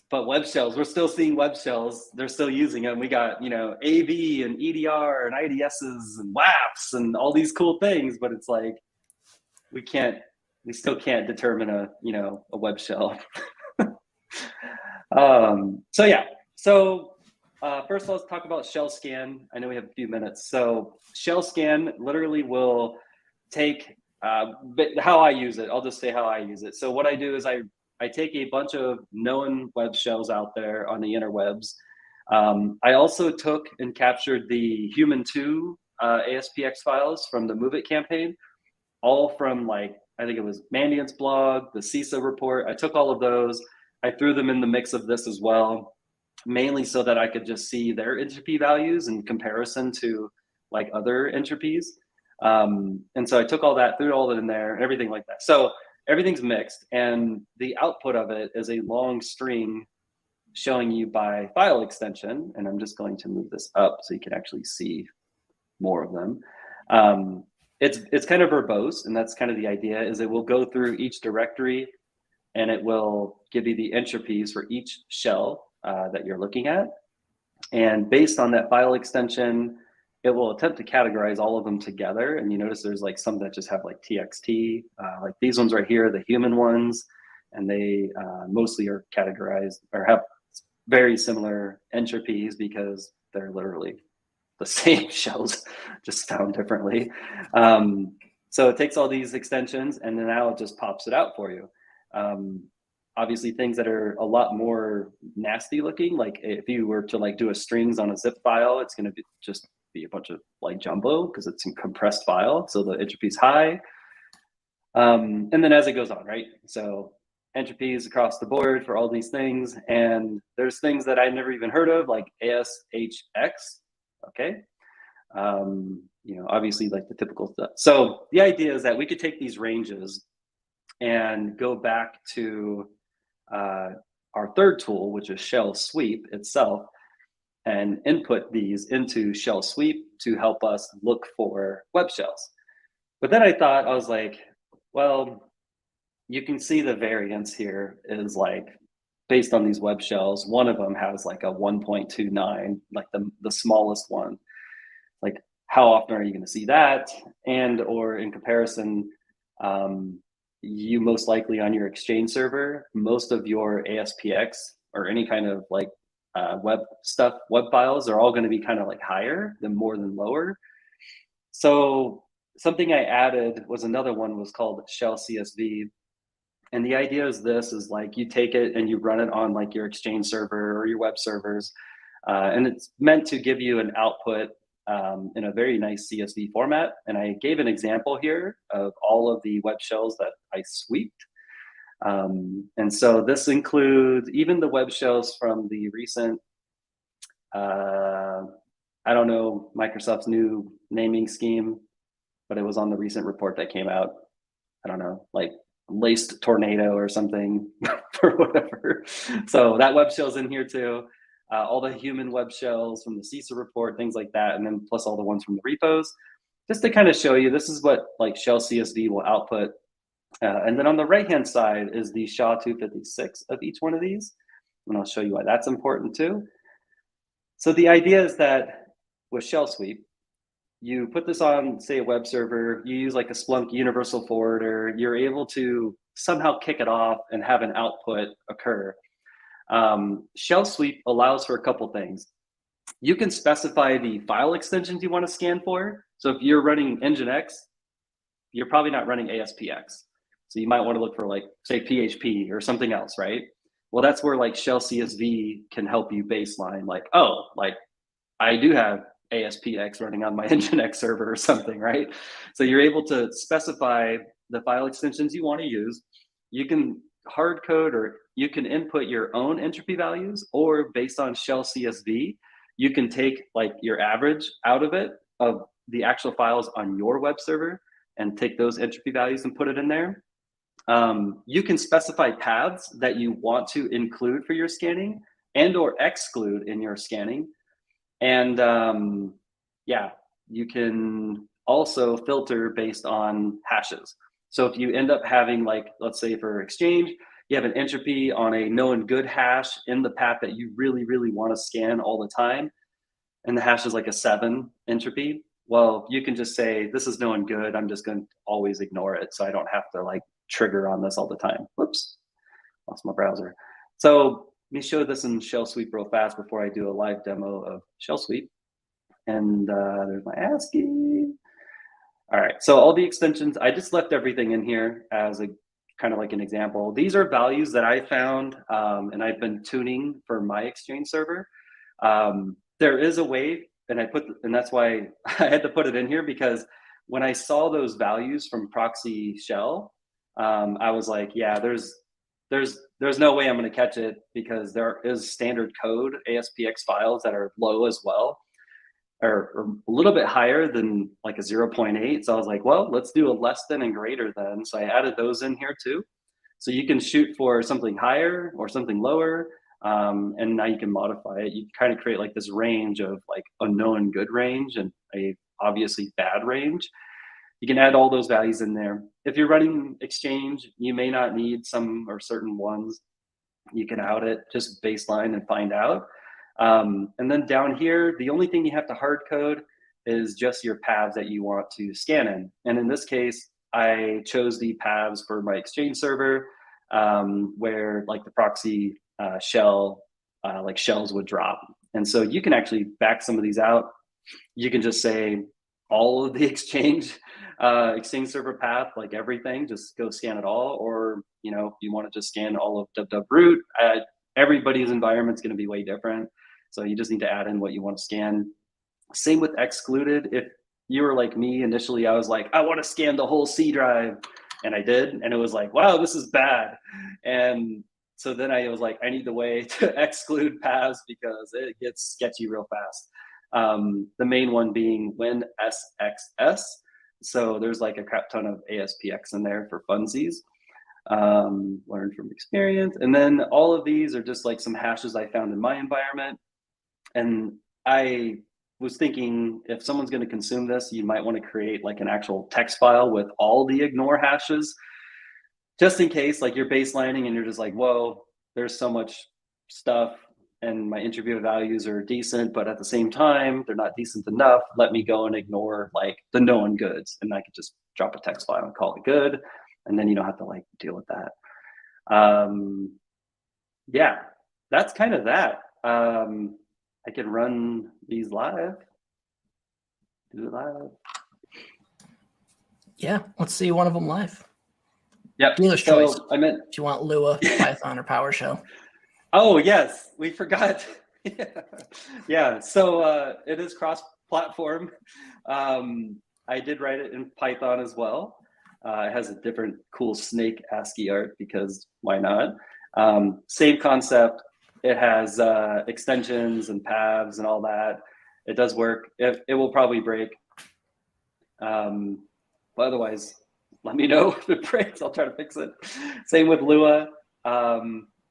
but web shells, we're still seeing web shells. They're still using them. We got, you know, AV and EDR and IDSs and WAFs and all these cool things, but it's like, we still can't determine a web shell. So yeah, so first let's talk about shell scan. I know we have a few minutes. So shell scan literally will take, but how I use it, I'll just say how I use it. So what I do is I take a bunch of known web shells out there on the interwebs. I also took and captured the human2 ASPX files from the Move It campaign, all from like, I think it was Mandiant's blog, the CISA report. I took all of those. I threw them in the mix of this as well, mainly so that I could just see their entropy values in comparison to like other entropies. And so I took all that, threw all that in there, and everything like that. So everything's mixed, and the output of it is a long string showing you by file extension. And I'm just going to move this up so you can actually see more of them. It's kind of verbose, and that's kind of the idea, is it will go through each directory and it will give you the entropies for each shell that you're looking at. And based on that file extension, it will attempt to categorize all of them together. And you notice there's like some that just have like TXT, like these ones right here, the human ones, and they mostly are categorized or have very similar entropies because they're literally the same shells, just found differently. So it takes all these extensions and then now it just pops it out for you. Obviously things that are a lot more nasty looking, like if you were to like do a strings on a zip file, it's going to be just be a bunch of like jumbo because it's a compressed file. So the entropy is high. And then as it goes on, right? So entropies across the board for all these things. And there's things that I never even heard of, like ASHX. Okay. Obviously like the typical stuff. So the idea is that we could take these ranges and go back to our third tool, which is ShellSweep itself, and input these into ShellSweep to help us look for web shells. But then I was like, well, you can see the variance here is like based on these web shells. One of them has like a 1.29, like the smallest one. Like, how often are you going to see that? And or in comparison, you most likely on your Exchange server, most of your ASPX or any kind of like web files are all going to be kind of like higher than lower. So something I added was another one was called Shell CSV. And the idea is like you take it and you run it on like your Exchange server or your web servers. And it's meant to give you an output in a very nice CSV format. And I gave an example here of all of the web shells that I sweeped. And so this includes even the web shells from the recent, I don't know Microsoft's new naming scheme, but it was on the recent report that came out. I don't know, like laced tornado or something or whatever. So that web shell's in here too. All the human web shells from the CISA report, things like that, and then plus all the ones from the repos, just to kind of show you this is what like Shell CSV will output. And then on the right-hand side is the SHA-256 of each one of these, and I'll show you why that's important too. So the idea is that with ShellSweep, you put this on, say, a web server, you use like a Splunk universal forwarder, you're able to somehow kick it off and have an output occur. ShellSweep allows for a couple things. You can specify the file extensions you want to scan for. So if you're running Nginx, you're probably not running ASPX. So you might want to look for like, say, PHP or something else, right? Well, that's where like Shell CSV can help you baseline, like, oh, like I do have ASPX running on my Nginx server or something, right? So you're able to specify the file extensions you want to use. You can hard code or you can input your own entropy values, or based on Shell CSV, you can take like your average out of it of the actual files on your web server and take those entropy values and put it in there. You can specify paths that you want to include for your scanning and or exclude in your scanning. And yeah, you can also filter based on hashes. So if you end up having like, let's say for Exchange, you have an entropy on a known good hash in the path that you really, really want to scan all the time, and the hash is like a 7 entropy, well, you can just say, this is known good, I'm just going to always ignore it, so I don't have to like trigger on this all the time. Whoops, lost my browser. So let me show this in ShellSweep real fast before I do a live demo of ShellSweep. And there's my ASCII. All right, so all the extensions, I just left everything in here as a kind of like an example. These are values that I found and I've been tuning for my Exchange server. There is a way, and that's why I had to put it in here, because when I saw those values from Proxy Shell, I was like, yeah, there's no way I'm going to catch it, because there is standard code ASPX files that are low as well, or a little bit higher than like a 0.8. So I was like, well, let's do a less than and greater than. So I added those in here too. So you can shoot for something higher or something lower. And now you can modify it. You kind of create like this range of like a known good range and a obviously bad range. You can add all those values in there. If you're running Exchange, you may not need some or certain ones. You can out it, just baseline and find out. And then down here, the only thing you have to hard code is just your paths that you want to scan in. And in this case, I chose the paths for my Exchange server, where like the proxy shell, like shells would drop. And so you can actually back some of these out. You can just say all of the Exchange server path, like everything, just go scan it all. Or, you know, if you want to just scan all of www root, everybody's environment's going to be way different. So you just need to add in what you want to scan. Same with excluded. If you were like me, initially I was like, I want to scan the whole C drive. And I did. And it was like, wow, this is bad. And so then I was like, I need the way to exclude paths, because it gets sketchy real fast. The main one being WinSXS. So there's like a crap ton of ASPX in there for funsies. Learned from experience. And then all of these are just like some hashes I found in my environment. And I was thinking, if someone's going to consume this, you might want to create like an actual text file with all the ignore hashes, just in case like you're baselining and you're just like, whoa, there's so much stuff and my interview values are decent, but at the same time, they're not decent enough. Let me go and ignore like the known goods. And I could just drop a text file and call it good. And then you don't have to like deal with that. Yeah, that's kind of that. I can run these live. Do it live.
Yeah, let's see one of them live.
Yep.
Dealer's choice.
I meant
If you want Lua, Python, or PowerShell.
Oh yes, we forgot. Yeah. So it is cross-platform. I did write it in Python as well. It has a different cool snake ASCII art because why not? Same concept. It has extensions and paths and all that. It does work. It will probably break. But otherwise, let me know if it breaks. I'll try to fix it. Same with Lua.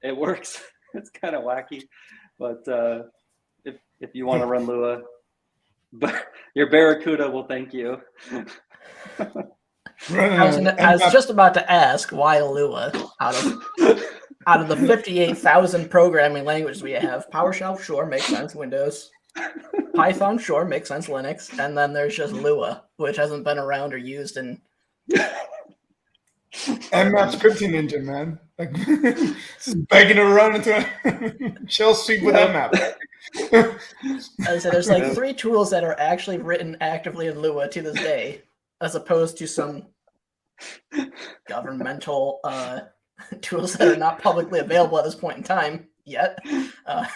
It works. It's kind of wacky, but if you want to run Lua, but your Barracuda will thank you.
I was just about to ask why Lua out of the 58,000 programming languages we have. PowerShell, sure, makes sense. Windows. Python, sure, makes sense. Linux. And then there's just Lua, which hasn't been around or used in.
Mmap scripting engine, man. Like, just begging to run into a ShellSweep with Mmap.
As I said, there's like 3 tools that are actually written actively in Lua to this day, as opposed to some governmental tools that are not publicly available at this point in time yet. But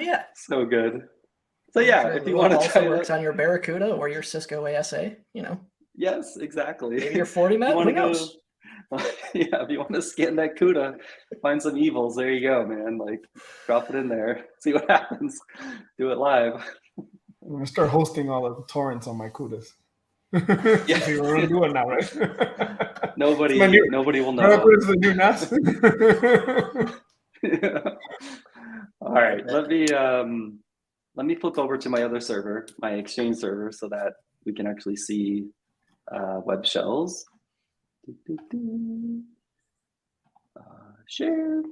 yeah.
So good. So yeah, if you want to
also
try
works
it,
on your Barracuda or your Cisco ASA, you know.
yes, exactly.
Maybe your 40 Met, who knows?
Yeah, if you want to scan that CUDA, find some evils, there you go, man. Like, drop it in there, see what happens. Do it live.
I'm gonna start hosting all of the torrents on my CUDAs.
Yeah,
we're gonna do it now, right?
Nobody will know.
Barracuda's the new NAS.
Yeah. All right, let me flip over to my other server, my Exchange server, so that we can actually see web shells. Share,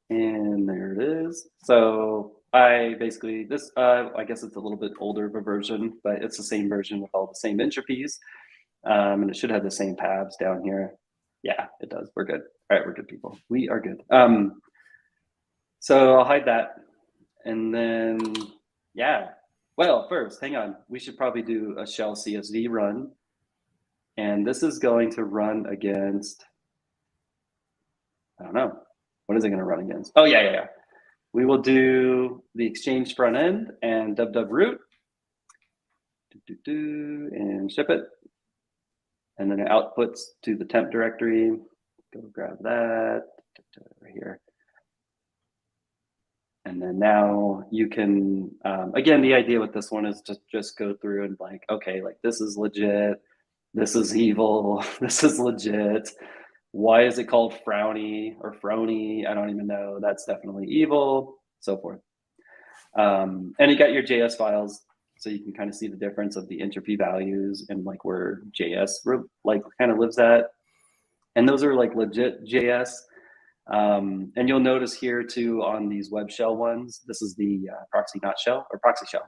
and there it is. So I basically I guess it's a little bit older of a version, but it's the same version with all the same entropies, and it should have the same tabs down here. Yeah, it does. We're good. All right, we're good people. We are good. So I'll hide that, and then yeah. Well, first, hang on. We should probably do a shell CSV run. And this is going to run against, I don't know. What is it going to run against? Oh, yeah. We will do the Exchange front end and www root and ship it. And then it outputs to the temp directory. Go grab that right here. And then now you can, again, the idea with this one is just go through and like, okay, like this is legit. This is evil. This is legit. Why is it called frowny or frony? I don't even know. That's definitely evil, so forth. And you got your JS files, so you can kind of see the difference of the entropy values and like where JS like kind of lives at. And those are like legit JS. And you'll notice here too on these web shell ones, this is the proxy not shell or proxy shell.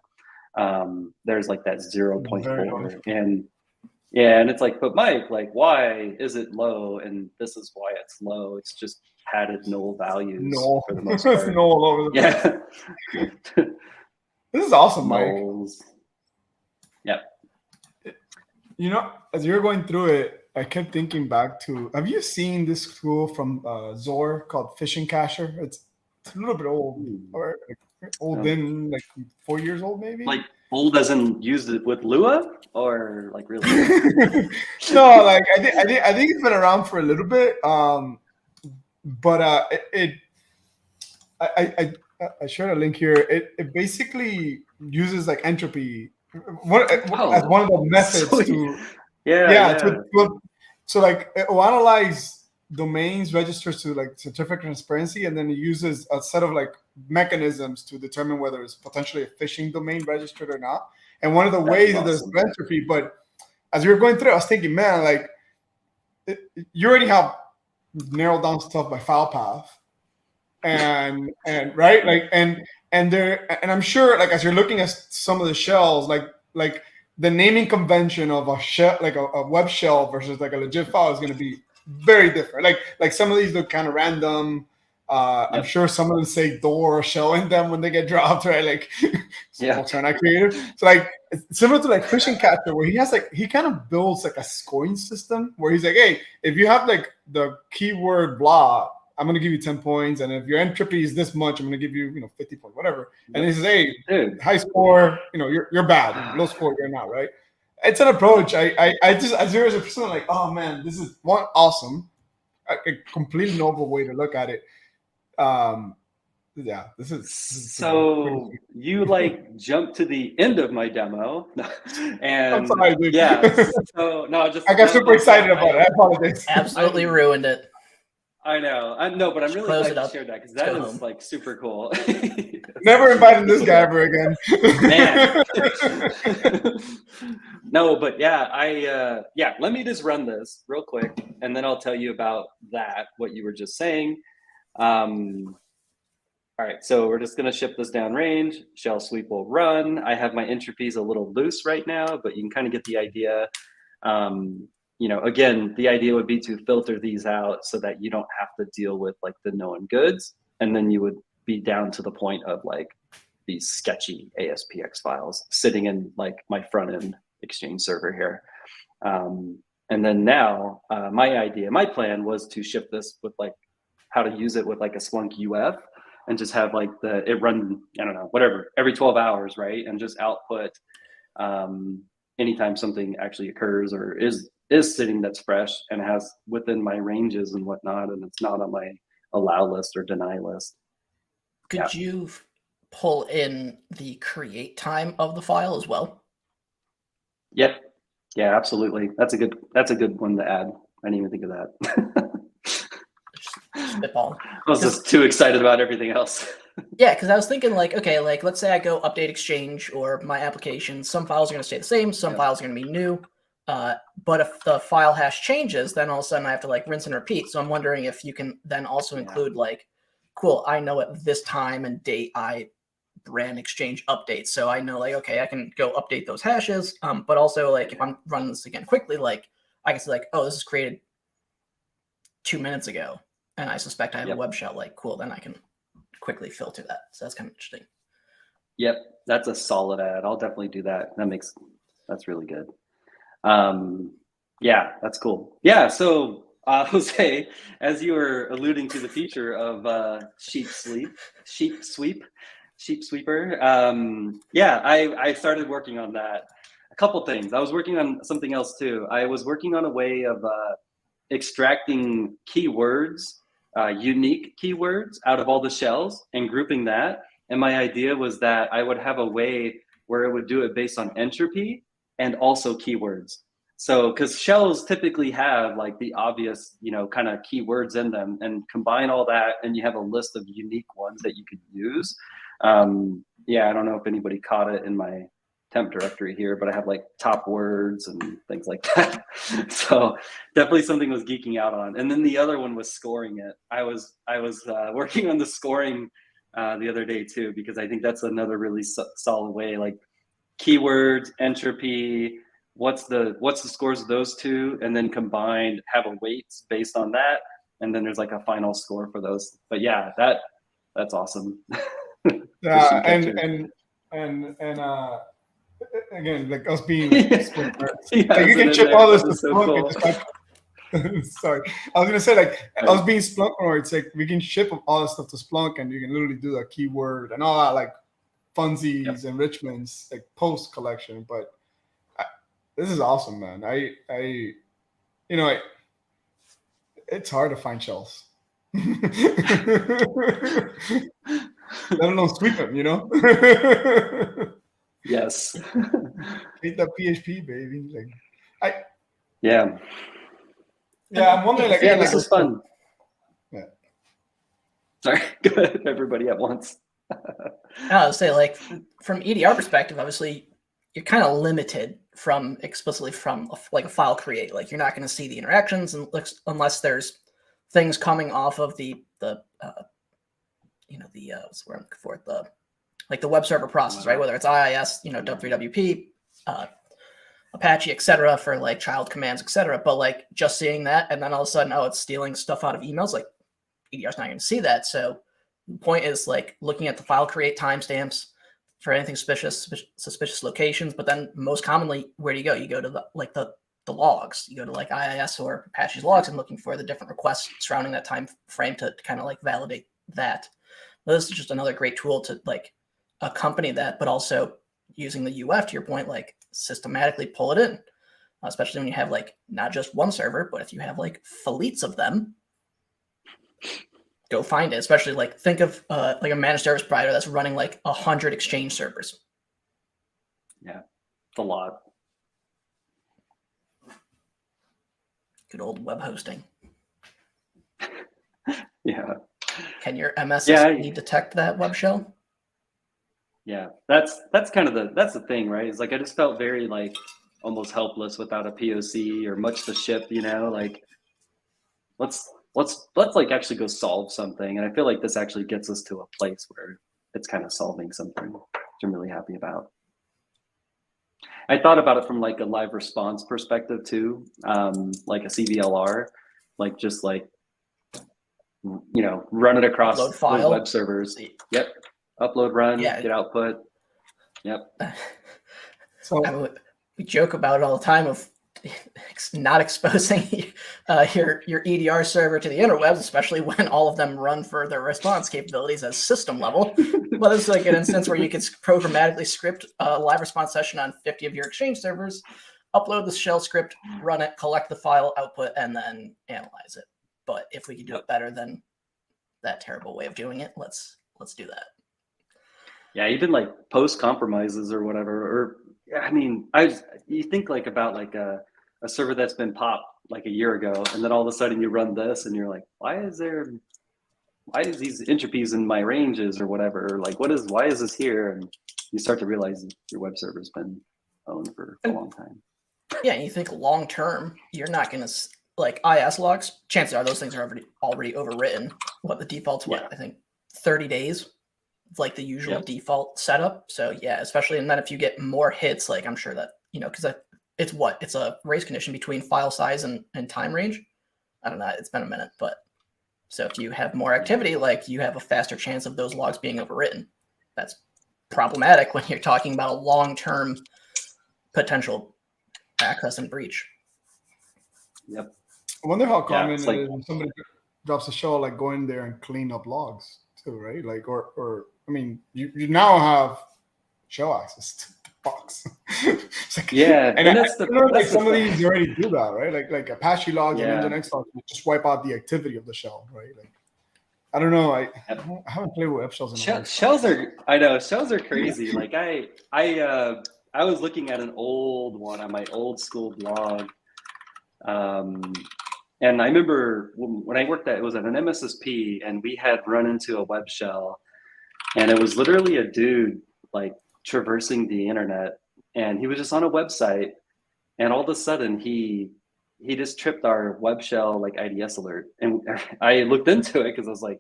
There's like that 0.4 and yeah, and it's like, but Mike, like, why is it low? And this is why it's low. It's just padded null values for the most part.
Null all over the place. This is awesome,
Nulls.
Mike.
Yep.
You know, as you're going through it, I kept thinking back to, have you seen this tool from Zor called Fishing Cacher? It's a little bit old, or like, old then like 4 years old, maybe?
Like old as in used it with Lua, or like really?
No, like I think it's been around for a little bit. But I shared a link here. It basically uses like entropy as one of the methods
sweet.
to
Yeah.
so like it will analyze domains registers to like certificate transparency, and then it uses a set of like mechanisms to determine whether it's potentially a phishing domain registered or not. And one of the ways that there's entropy, but as we were going through, I was thinking, man, like you already have narrowed down stuff by file path, and right, like and I'm sure, like as you're looking at some of the shells, like the naming convention of a shell, like a web shell versus like a legit file, is going to be very different. Like some of these look kind of random. I'm sure some of them say door or shell in them when they get dropped, right? Like, folks are not creative. So like it's similar to like Fishing Catcher, where he kind of builds like a scoring system where he's like, hey, if you have like the keyword blah, I'm going to give you 10 points. And if your entropy is this much, I'm going to give you, 50 points, whatever. And he says, hey, dude, high score, you're bad. Low score, you're not, right? It's an approach. I just, as you're as a person, like, oh man, this is one awesome, a completely novel way to look at it. This is
so you like jumped to the end of my demo, and
I'm sorry, dude.
So no,
I got super excited about it. I apologize.
Absolutely ruined it.
I know. But I'm really glad you shared that, because that is like super cool.
Never inviting this guy ever again.
Man. No, but yeah, let me just run this real quick, and then I'll tell you about what you were just saying. All right, so we're just going to ship this downrange. ShellSweep will run. I have my entropys a little loose right now, but you can kind of get the idea. Again, the idea would be to filter these out so that you don't have to deal with like the known goods, and then you would be down to the point of like these sketchy ASPX files sitting in like my front end Exchange server here. And then now my plan was to ship this with like how to use it with like a Splunk UF, and just have like it run, I don't know, whatever, every 12 hours, right? And just output anytime something actually occurs or is sitting that's fresh and has within my ranges and whatnot, and it's not on my allow list or deny list.
Could you pull in the create time of the file as well?
Yep. Yeah, absolutely. That's a good one to add. I didn't even think of that.
Spitball.
I was just too excited about everything else.
Yeah, because I was thinking like, okay, like let's say I go update Exchange or my application. Some files are going to stay the same. Some files are going to be new. But if the file hash changes, then all of a sudden I have to like rinse and repeat. So I'm wondering if you can then also include like, cool, I know at this time and date I ran Exchange updates. So I know like, okay, I can go update those hashes. But also like if I'm running this again quickly, like I can say like, oh, this is created 2 minutes ago, and I suspect I have a web shell. Like, cool, then I can quickly filter that. So that's kind of interesting.
Yep, that's a solid add. I'll definitely do that. That's really good. Yeah, that's cool. Yeah, so Jose, as you were alluding to the feature of ShellSweep, I started working on that. A couple things. I was working on something else too. I was working on a way of extracting keywords, unique keywords out of all the shells and grouping that. And my idea was that I would have a way where it would do it based on entropy and also keywords. So, because shells typically have like the obvious, kind of keywords in them, and combine all that, and you have a list of unique ones that you could use. I don't know if anybody caught it in my temp directory here, but I have like top words and things like that. So definitely something I was geeking out on. And then the other one was scoring it. I was working on the scoring the other day too, because I think that's another really solid way, like keywords, entropy, what's the scores of those two, and then combined have a weights based on that, and then there's like a final score for those. But yeah, that's awesome.
Yeah, and again, like us being like you can chip all this to Splunk. Cool. Sorry, I was gonna say like us being Splunk, or it's like we can ship all this stuff to Splunk, and you can literally do a keyword and all that, like funsies, enrichments, like post collection. But this is awesome, man. It's hard to find shells. Let alone sweep them, you know?
Yes.
Take that PHP, baby. Like,
Yeah.
I'm wondering, like,
Yeah,
again,
this
like,
is fun.
Yeah.
Sorry, go ahead, everybody at once.
I would say, like, from EDR perspective, obviously, you're kind of limited from explicitly from like a file create. Like, you're not going to see the interactions unless there's things coming off of the what's the word I'm looking for, the web server process, right? Whether it's IIS, W3WP, Apache, etc., for like child commands, etc. But like just seeing that, and then all of a sudden, oh, it's stealing stuff out of emails. Like, EDR's not going to see that. So the point is like looking at the file create timestamps for anything suspicious locations. But then most commonly, where do you go? You go to the logs. You go to like IIS or Apache's logs and looking for the different requests surrounding that time frame to kind of like validate that. But this is just another great tool to like accompany that, but also using the UF, to your point, like systematically pull it in, especially when you have like not just one server, but if you have like fleets of them, go find it. Especially like think of like a managed service provider that's running like 100 Exchange servers.
Yeah, it's a lot.
Good old web hosting.
Yeah.
Can your MSSP detect that web shell?
Yeah, that's kind of the thing, right? It's like I just felt very like almost helpless without a POC or much to ship, like let's like actually go solve something. And I feel like this actually gets us to a place where it's kind of solving something, which I'm really happy about. I thought about it from like a live response perspective too, like a CVLR, like just like run it across
Upload file.
web servers. Yep. Upload, run, get output. Yep.
So we joke about it all the time of not exposing your EDR server to the interwebs, especially when all of them run for their response capabilities as system level. But it's like an instance where you could programmatically script a live response session on 50 of your Exchange servers, upload the shell script, run it, collect the file output, and then analyze it. But if we could do it better than that terrible way of doing it, let's do that.
Yeah, even like post compromises or whatever, or I mean, you think like about like a server that's been popped like a year ago, and then all of a sudden you run this, and you're like, why is these entropies in my ranges or whatever? Or like, why is this here? And you start to realize your web server's been owned for a long time.
Yeah, and you think long term, you're not going to like IS logs. Chances are those things are already overwritten. What the default's I think 30 days. Like the usual default setup. So yeah, especially, and then if you get more hits, like I'm sure that, because it's a race condition between file size and time range. I don't know. It's been a minute, but so if you have more activity, like you have a faster chance of those logs being overwritten. That's problematic when you're talking about a long-term potential access and breach.
Yep.
I wonder how common it is when somebody drops a shell, like go in there and clean up logs too, right? Like, or I mean, you now have shell access to the box.
Like, yeah,
and that's some of these already do that, right? Like Apache logs and Nginx logs just wipe out the activity of the shell, right? Like, I don't know. I haven't played with web shells in a while.
Shells are crazy. Like I was looking at an old one on my old school blog. And I remember when I worked it was at an MSSP, and we had run into a web shell, and it was literally a dude like traversing the internet, and he was just on a website, and all of a sudden he just tripped our web shell like IDS alert, and I looked into it because I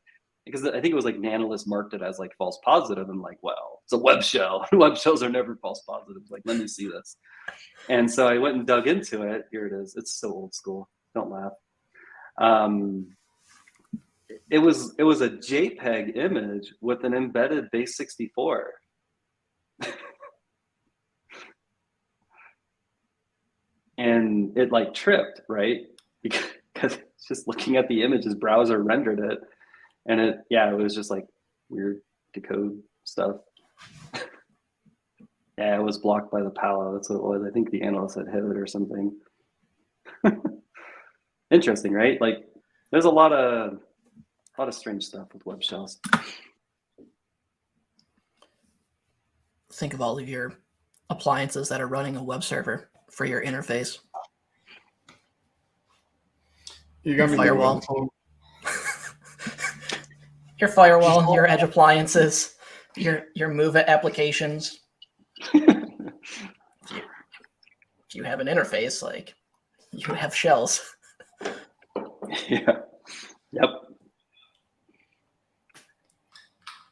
think it was like an analyst marked it as like false positive. I'm like, well, it's a web shell. Web shells are never false positives. Like, let me see this. And so I went and dug into it. Here it is. It's so old school. Don't laugh. It was a JPEG image with an embedded base 64. And it like tripped, right? Because it's just looking at the image, his browser rendered it. And it was just like weird decode stuff. Yeah, it was blocked by the Palo. That's what it was. I think the analyst had hit it or something. Interesting, right? Like, there's a lot of strange stuff with web shells.
think of all of your appliances that are running a web server for your interface.
You got me thinking about
Firewall. Your firewall, your edge appliances, your Move It applications. If you have an interface, like you have shells.
Yeah. Yep.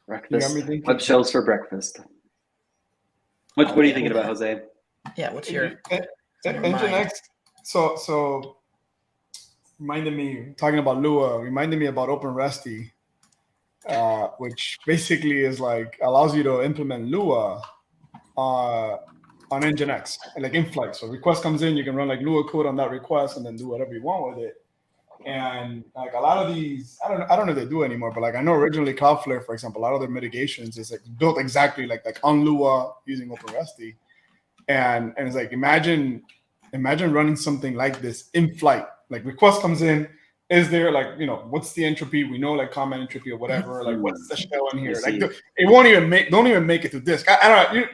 Breakfast. Web shells for breakfast. What are you thinking about, Jose?
Yeah, what's your
Nginx? So reminded me, talking about Lua, reminded me about OpenResty, which basically is like allows you to implement Lua on Nginx, like in flight. So request comes in, you can run like Lua code on that request and then do whatever you want with it. And like a lot of these, I don't know if they do anymore, but like I know originally Cloudflare, for example, a lot of their mitigations is like built exactly like on Lua using OpenResty. And it's like imagine running something like this in flight. Like request comes in, is there like, what's the entropy? We know like common entropy or whatever. Like what's the shell in here? Like it won't even don't even make it to disk. I don't know.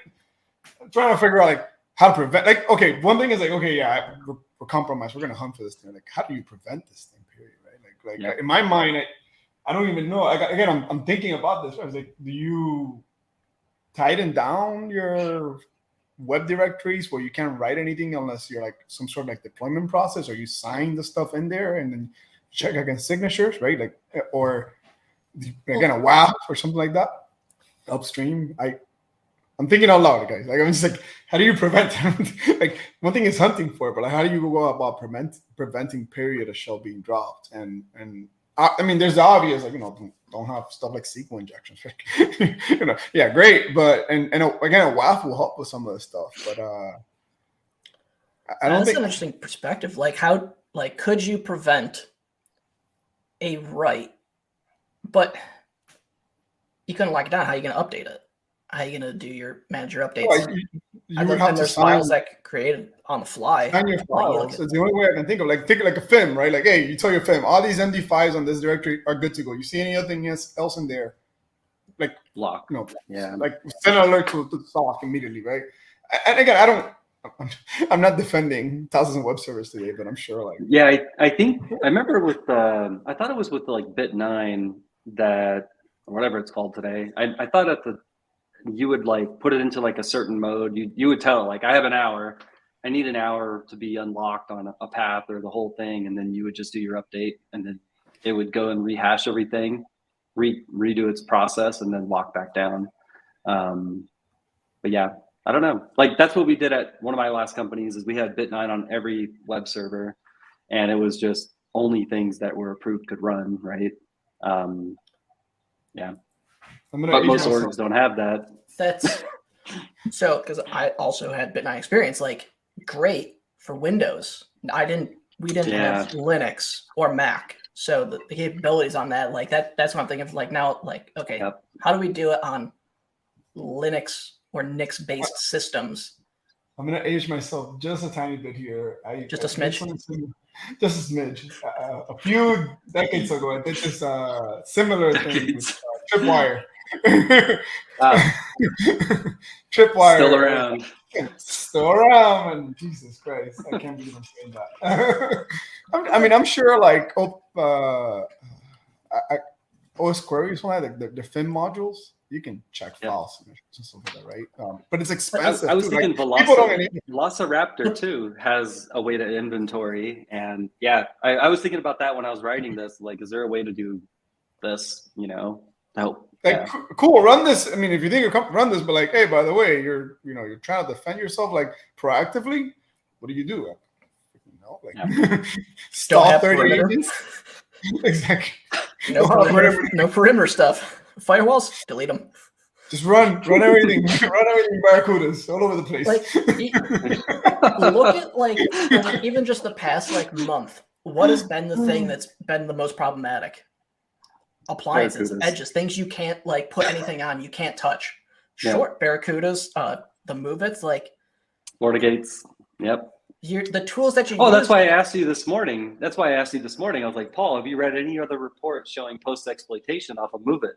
I'm trying to figure out like how to prevent. Like okay, one thing is like okay, yeah, we're compromised. We're gonna hunt for this thing. Like how do you prevent this thing? Period. Right? Like in my mind, I don't even know. Again, I'm thinking about this. I was like, do you tighten down your web directories where you can't write anything unless you're like some sort of like deployment process, or you sign the stuff in there and then check against signatures, right? Like, or again a WAF or something like that upstream. I'm thinking out loud, guys. Like I'm just like, how do you prevent like one thing is hunting for it, but like how do you go about preventing period a shell being dropped? And I mean, there's the obvious, like don't have stuff like SQL injections, right? Yeah, great, but and again, a WAF will help with some of this stuff, but I don't
That's
think
an interesting perspective. Like how, like, could you prevent a write, but you couldn't lock it down? How are you going to update it? How are you going to do your manager updates?
Well, you would have to
there's files that get created on the fly.
Sign your files. It's the only way I can think of. Like, think of like a FIM, right? Like, hey, you tell your FIM, all these MD5s on this directory are good to go. You see anything else in there, like
block.
Yeah, like send an alert to the SOC immediately, right? And again, I'm not defending thousands of web servers today, but I'm sure like
I think I remember with I thought it was with like Bit9 that, or whatever it's called today. I thought you would like put it into like a certain mode. You would tell it like, I have an hour. I need an hour to be unlocked on a path or the whole thing. And then you would just do your update and then it would go and rehash everything, redo its process and then lock back down. But yeah, I don't know. Like that's what we did at one of my last companies is we had Bit9 on every web server and it was just only things that were approved could run, right? Yeah. But most orgs don't have that.
That's so because I also had Bit9 experience. Like, great for Windows. We didn't have Linux or Mac, so the capabilities on that, like that's what I'm thinking of. Like now, like okay, how do we do it on Linux or Nix based systems?
I'm gonna age myself just a tiny bit here.
Just a smidge.
Just a smidge. A few decades ago, I did this similar thing with Tripwire.
Tripwire.
Still around, and Jesus Christ, I can't believe I'm saying that. I'm sure like OS queries one like the FIM modules. You can check files and stuff like that, right? But it's expensive.
I was thinking Velociraptor too has a way to inventory, and I was thinking about that when I was writing this. Like, is there a way to do this? To help.
Like, cool, run this. I mean, if you think you're run this, but like, hey, by the way, you're trying to defend yourself like proactively. What do you do? Stall 30 agents. Exactly.
No perimeter stuff. Firewalls, delete them.
Just run everything, Barracudas all over the place.
Like, look at like even just the past like month. What has been the thing that's been the most problematic? Appliances, edges, things you can't like put anything on, you can't touch. Short Barracudas, the Move-Its, like
FortiGates. Yep.
The tools that you
use. That's why I asked you this morning. I was like, Paul, have you read any other reports showing post exploitation off of Move-It?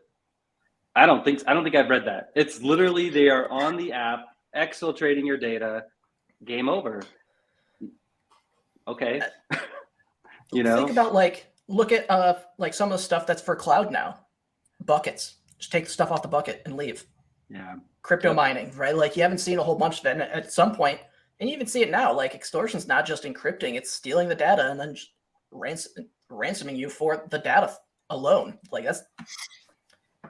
I don't think I've read that. It's literally they are on the app, exfiltrating your data. Game over. Okay.
Think about look at like some of the stuff that's for cloud now. Buckets. Just take the stuff off the bucket and leave.
Yeah.
Crypto mining, right? Like you haven't seen a whole bunch of it. And at some point, and you even see it now, like extortion's not just encrypting, it's stealing the data and then just ransoming you for the data alone. Like that's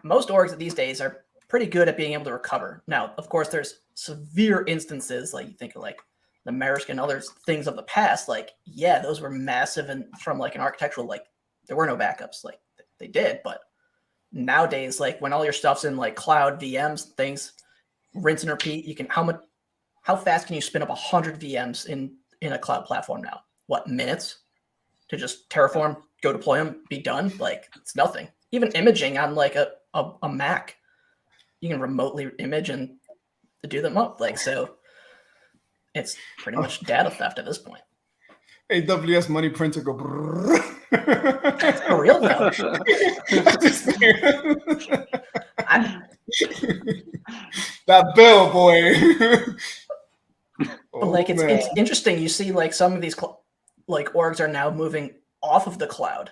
most orgs these days are pretty good at being able to recover. Now, of course, there's severe instances, like you think of like the Maersk and other things of the past, like, yeah, those were massive and from like an architectural, like there were no backups, like they did, but nowadays, like when all your stuff's in like cloud VMs, things, rinse and repeat, you can, how fast can you spin up 100 VMs in a cloud platform now? What, minutes to just Terraform, go deploy them, be done? Like it's nothing. Even imaging on like a Mac, you can remotely image and do them up. Like, so it's pretty much data theft at this point.
AWS money printer go.
It's for real now.
That bill, boy.
Like it's interesting. You see, like some of these like orgs are now moving off of the cloud.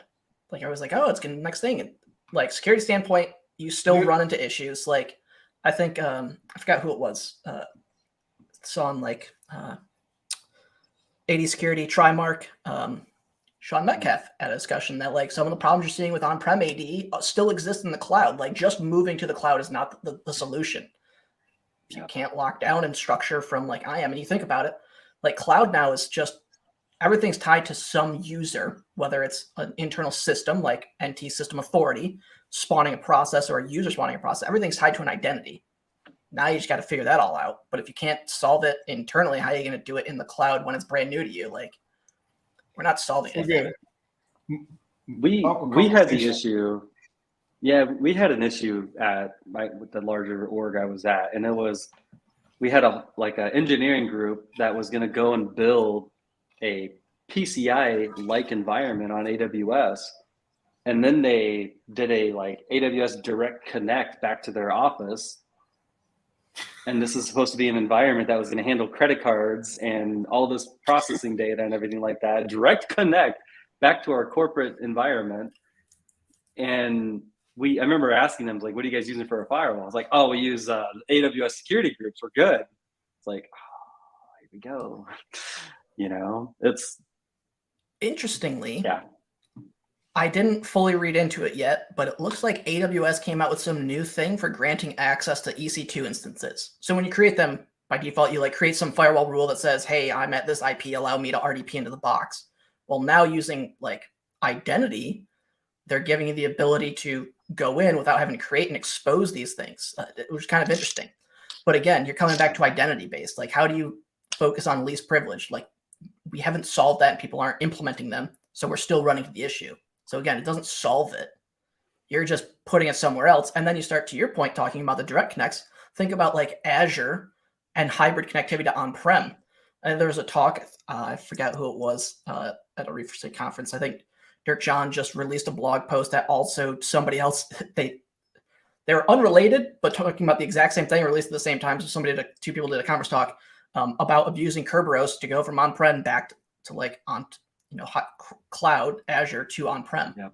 Like I was like, oh, it's gonna next thing. And like security standpoint, you still run into issues. Like I think I forgot who it was. It's on like AD Security, Trimark, Sean Metcalf had a discussion that like some of the problems you're seeing with on-prem AD still exist in the cloud. Like just moving to the cloud is not the solution. If you can't lock down and structure from like I am, and you think about it, like cloud now is just everything's tied to some user, whether it's an internal system like NT system authority spawning a process or a user spawning a process. Everything's tied to an identity. Now you just got to figure that all out. But if you can't solve it internally, how are you going to do it in the cloud when it's brand new to you? Like, we're not solving anything.
We had the issue. Yeah, we had an issue with the larger org I was at, and it was we had an engineering group that was going to go and build a PCI-like environment on AWS, and then they did a AWS Direct Connect back to their office. And this is supposed to be an environment that was going to handle credit cards and all this processing data and everything like that. Direct connect back to our corporate environment. And I remember asking them, like, what are you guys using for a firewall? I was like, oh, we use AWS security groups. We're good. It's like, oh, here we go. It's
interestingly.
Yeah.
I didn't fully read into it yet, but it looks like AWS came out with some new thing for granting access to EC2 instances. So when you create them, by default, you create some firewall rule that says, hey, I'm at this IP, allow me to RDP into the box. Well, now using identity, they're giving you the ability to go in without having to create and expose these things, which is kind of interesting. But again, you're coming back to identity based. Like, how do you focus on least privilege? Like, we haven't solved that and people aren't implementing them. So we're still running to the issue. So again, it doesn't solve it. You're just putting it somewhere else. And then you start, to your point, talking about the direct connects. Think about Azure and hybrid connectivity to on-prem. And there was a talk, I forgot who it was, at a refresh conference. I think Dirk John just released a blog post that also somebody else, they were unrelated, but talking about the exact same thing, released at the same time. So two people did a conference talk about abusing Kerberos to go from on-prem back to on cloud Azure to on-prem.
Yep.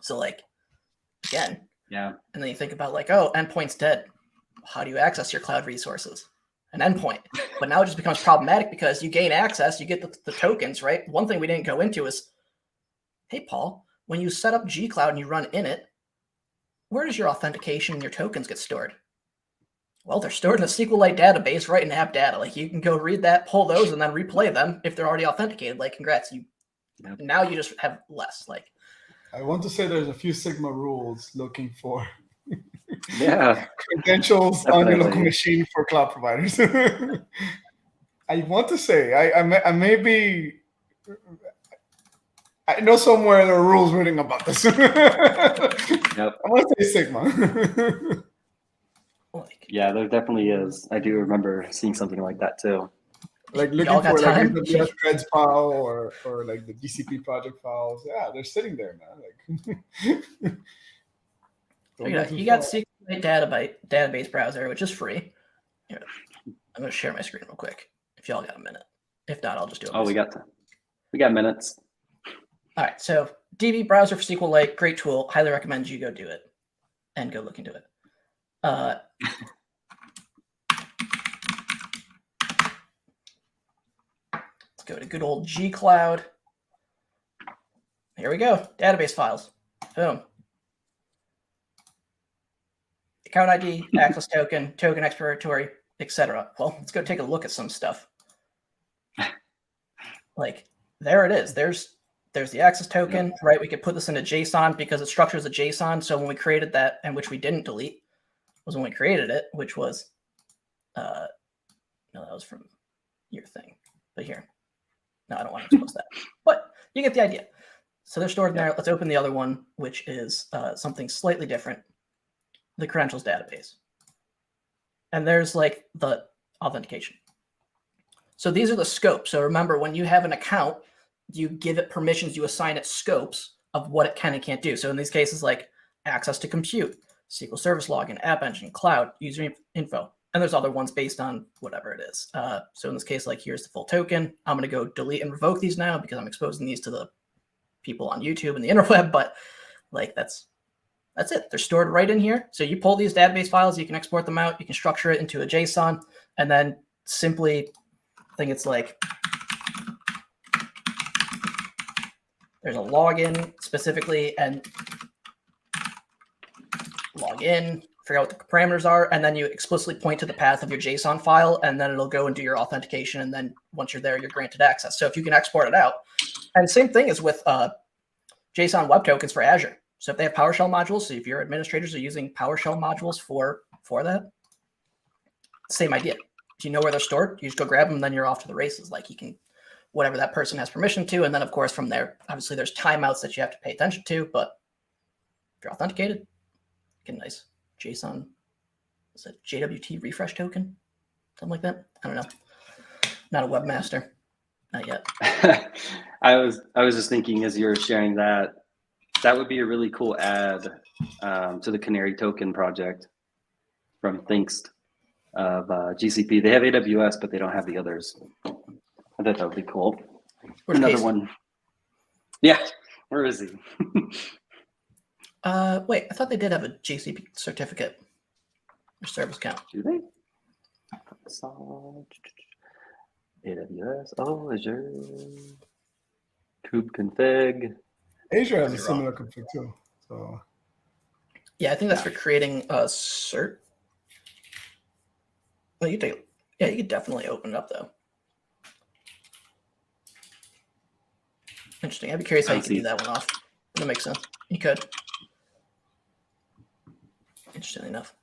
So again,
yeah. And
then you think about oh, endpoint's dead. How do you access your cloud resources? An endpoint. But now it just becomes problematic because you gain access, you get the tokens, right? One thing we didn't go into is, hey, Paul, when you set up G-Cloud and you run in it, where does your authentication and your tokens get stored? Well, they're stored in a SQLite database right in app data. You can go read that, pull those, and then replay them if they're already authenticated. Congrats. Now you just have less.
I want to say there's a few Sigma rules looking for
definitely.
credentials on your local machine for cloud providers. I want to say I know somewhere there are rules written about this. Yep. I want to say Sigma.
Yeah, there definitely is. I do remember seeing something like that too.
Looking for AWS Threads file or the GCP project files. Yeah, they're sitting there, man.
You got database browser, which is free. Here, I'm going to share my screen real quick. If y'all got a minute. If not, I'll just do it.
Oh, we got minutes.
All right. So DB browser for SQLite, great tool. Highly recommend you go do it and go look into it. Let's go to good old G Cloud. Here we go. Database files. Boom. Account ID, access token, token exploratory, etc. Well, let's go take a look at some stuff. Like, there it is. There's the access token, right? We could put this into JSON because it structures a JSON. So when we created that, and which we didn't delete, was when we created it, which was, no, that was from your thing. But here, no, I don't want to expose that. But you get the idea. So they're stored in there. Let's open the other one, which is something slightly different. The credentials database. And there's like the authentication. So these are the scopes. So remember, when you have an account, you give it permissions, you assign it scopes of what it can and can't do. So in these cases, like access to compute, SQL Service login, App Engine, cloud, user info. And there's other ones based on whatever it is. So in this case, like here's the full token. I'm going to go delete and revoke these now because I'm exposing these to the people on YouTube and the interweb. But like that's it. They're stored right in here. So you pull these database files, you can export them out, you can structure it into a JSON, and then simply, I think it's like, there's a login specifically, and log in, figure out what the parameters are, and then you explicitly point to the path of your JSON file, and then it'll go and do your authentication. And then once you're there, you're granted access. So if you can export it out, and same thing is with JSON web tokens for Azure. So if they have PowerShell modules, so if your administrators are using PowerShell modules for that, same idea. If you know where they're stored, you just go grab them, and then you're off to the races. Like you can, whatever that person has permission to, and then of course from there, obviously there's timeouts that you have to pay attention to, but if you're authenticated, get a nice JSON, is it JWT refresh token? Something like that? I don't know. Not a webmaster. Not yet.
I was just thinking as you were sharing that would be a really cool add to the Canary token project from Thinkst of GCP. They have AWS, but they don't have the others. I thought that would be cool.
Where's
Another
Casey?
one. Yeah, where is he?
Wait, I thought they did have a GCP certificate or service account.
Do they? AWS. Oh, Azure. Kube config.
Azure has a similar config too. So
Yeah, I think that's for creating a cert. Well, you could definitely open it up though. Interesting. I'd be curious how you could do that one off. That makes sense. You could. Interestingly enough.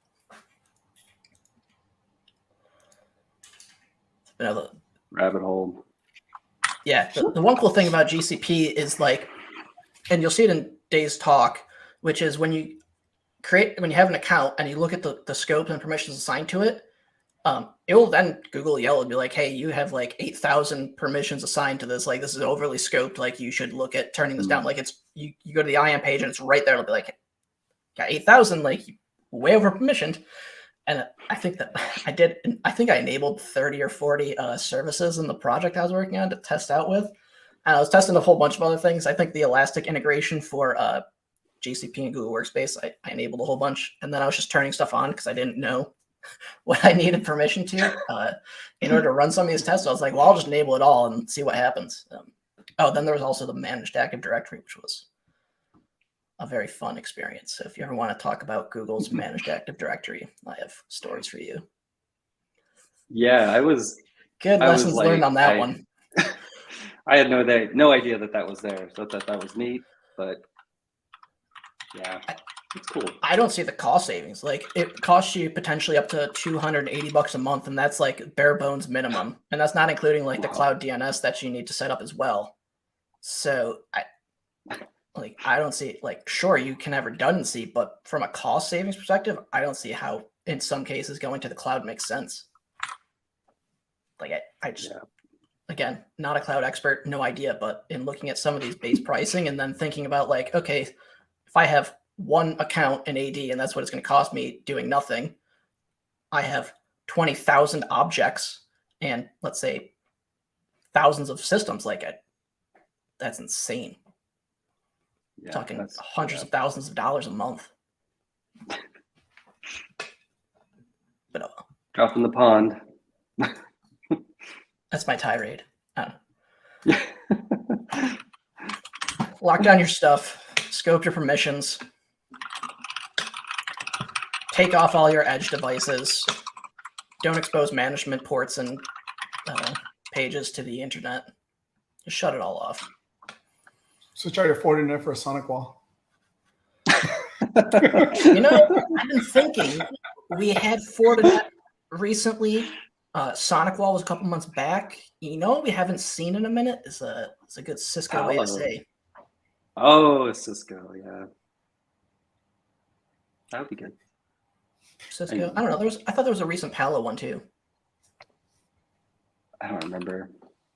Another
Rabbit hole.
Yeah, the one cool thing about GCP is like, and you'll see it in Dave's talk, which is when you have an account and you look at the scope and permissions assigned to it, it will then Google yell and be like, hey, you have like 8,000 permissions assigned to this. Like this is overly scoped. Like you should look at turning this down. Like it's you go to the IAM page and it's right there. It'll be like, got 8,000, like way over permissioned. And I think that I think I enabled 30 or 40 services in the project I was working on to test out with. And I was testing a whole bunch of other things. I think the Elastic integration for GCP and Google Workspace, I enabled a whole bunch. And then I was just turning stuff on because I didn't know what I needed permission to in order to run some of these tests. So I was like, well, I'll just enable it all and see what happens. Then there was also the managed Active Directory, which was a very fun experience. So if you ever want to talk about Google's managed Active Directory, I have stories for you.
Yeah, I was
lessons learned on that one.
I had no idea that was there. So I thought that was neat, but yeah, it's cool.
I don't see the cost savings. Like it costs you potentially up to $280 a month, and that's like bare bones minimum, and that's not including like the cloud DNS that you need to set up as well. So I don't see, like, sure, you can have redundancy, but from a cost savings perspective, I don't see how in some cases going to the cloud makes sense. Like I just, again, not a cloud expert, no idea, but in looking at some of these base pricing and then thinking about like, okay, if I have one account in AD, and that's what it's going to cost me doing nothing. I have 20,000 objects and let's say thousands of systems. Like that's insane.
Yeah,
Talking hundreds of thousands of dollars a month. But
drop in the pond.
That's my tirade. I don't know. Lock down your stuff. Scope your permissions. Take off all your edge devices. Don't expose management ports and pages to the internet. Just shut it all off.
Switch out your Fortinet for a Sonic wall.
You know, I've been thinking we had Fortinet recently. Sonic wall was a couple months back. You know, we haven't seen in a minute. It's a good Cisco way to say.
Oh, Cisco, yeah. That would be good.
Cisco. I don't know. I thought there was a recent Palo one too.
I don't remember.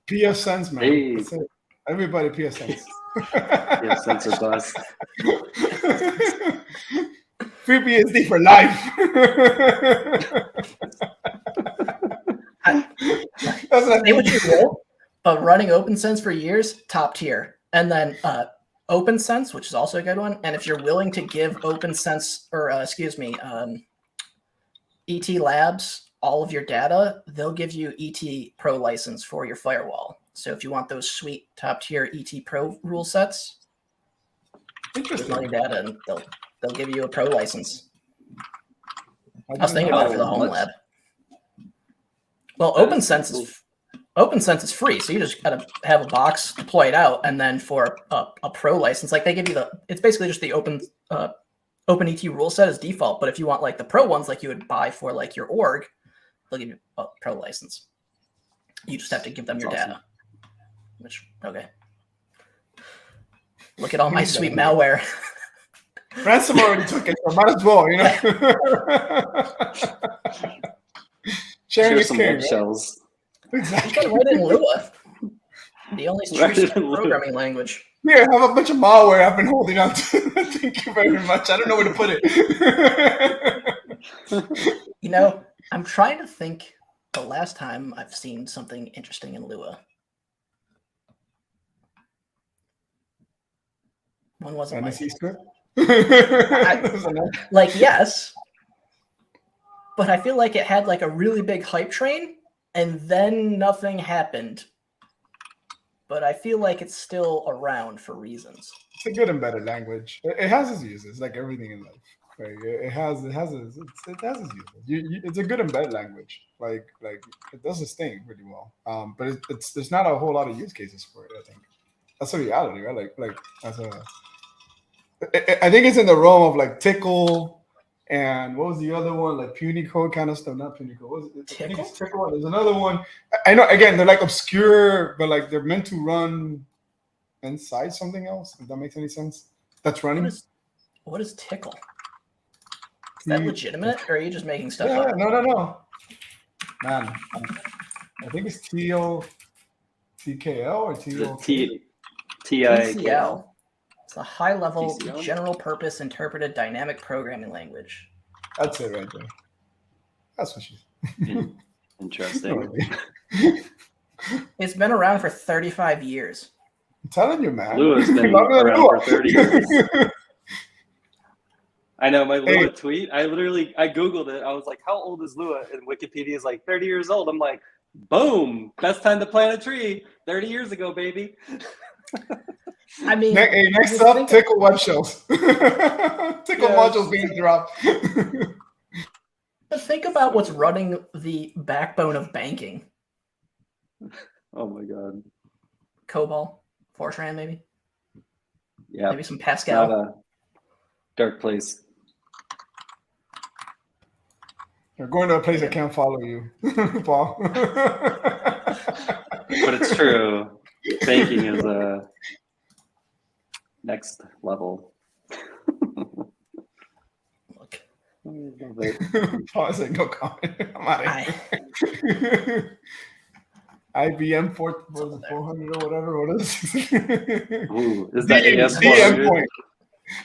PSNs, man.
Hey.
That's it. Everybody PSNs.
PSNs are bust.
Free BSD for life.
Say what you will, but running OpenSense for years, top tier. And then OpenSense, which is also a good one. And if you're willing to give OpenSense, or ET Labs all of your data, they'll give you ET Pro license for your firewall. So if you want those sweet top tier ET Pro rule sets, give all your data and they'll give you a Pro license. I was thinking about it for the home lab. Well, OpenSense is free, so you just gotta have a box, deploy it out, and then for a Pro license, like they give you it's basically just the OpenET rule set as default. But if you want like the Pro ones, like you would buy for like your org, they'll give you a Pro license. You just have to give them your data. Which look at all my sweet malware.
Ransom already took it, so might as well, you know. Sharing is
some
caring.
webshells.
Exactly.
You gotta write it in Lua, the only true programming language.
Here, I have a bunch of malware I've been holding on to. Thank you very much. I don't know where to put it.
You know, I'm trying to think the last time I've seen something interesting in Lua. When was it? Like, yes, but I feel like it had like a really big hype train and then nothing happened. But I feel like it's still around for reasons.
It's a good embedded language. It has its uses, like everything in life. Right? It has its uses. It's a good embedded language. Like it does its thing really well. But there's not a whole lot of use cases for it. I think that's the reality, right? I think it's in the realm of like Tickle and what was the other one? Like Punycode kind of stuff. Not Punycode. What was it? I think it's Tickle. There's another one. I know. Again, they're like obscure, but like they're meant to run inside something else. If that makes any sense. That's running.
What is Tickle? Is that legitimate, or are you just making stuff up?
No. Man, I think it's TKL or
TIKL.
It's a high-level, general-purpose interpreted dynamic programming language.
That's it right there. That's what she's.
Interesting.
It's been around for 35 years.
I'm telling you, man.
Lua's been around for 30 years. I know, my Lua tweet, I Googled it. I was like, how old is Lua? And Wikipedia is like 30 years old. I'm like, boom, best time to plant a tree. 30 years ago, baby.
I mean,
next up, Tickle webshells. Tickle modules being dropped.
But think about what's running the backbone of banking.
Oh my God.
COBOL, Fortran, maybe.
Yeah.
Maybe some Pascal.
Not a dark place.
You're going to a place that can't follow you, Paul.
But it's true. Banking is a next level.
Look.
Paul said no comment. I'm out of here. IBM 400 or whatever. What is it?
Ooh, is that AS400?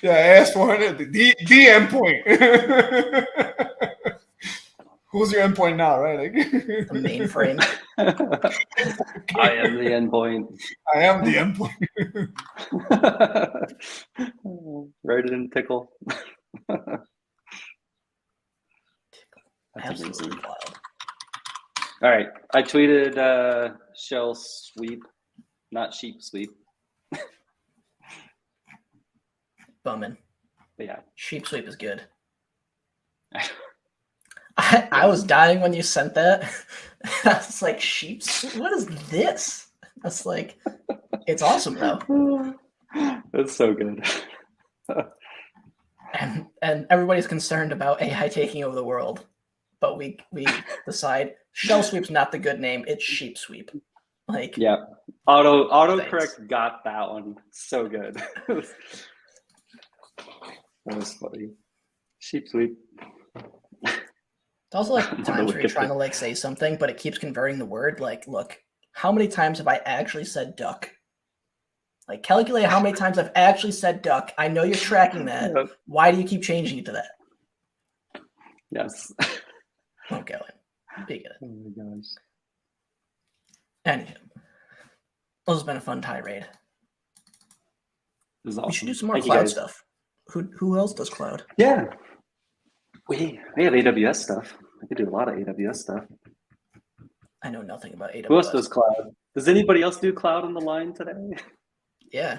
Yeah, AS400, the endpoint. Who's your endpoint now, right? Like,
The mainframe.
I am the endpoint.
I am the endpoint.
Write it in pickle. That's
Absolutely
amazing.
wild.
All right, I tweeted ShellSweep, not sheep sweep.
Bumming.
But yeah.
Sheep sweep is good. I was dying when you sent that. I was like, sheep sweep? What is this? That's like, it's awesome though.
That's so good.
And everybody's concerned about AI taking over the world, but we decide ShellSweep's not the good name. It's sheep sweep. Like,
yeah, autocorrect got that one. So good. That was funny. Sheep sweep.
It's also like times where you're trying to like say something, but it keeps converting the word. Like, look, how many times have I actually said duck? Like, calculate how many times I've actually said duck. I know you're tracking that.
Yep.
Why do you keep changing it to that?
Yes.
Okay, be good.
Oh my gosh.
Anywho, this has been a fun tirade.
This is awesome.
We should do some more
Thank you,
cloud
guys.
stuff. Who else does cloud?
Yeah. We have AWS stuff. I could do a lot of AWS stuff.
I know nothing about AWS.
Who else does cloud? Does anybody else do cloud on the line today?
Yeah.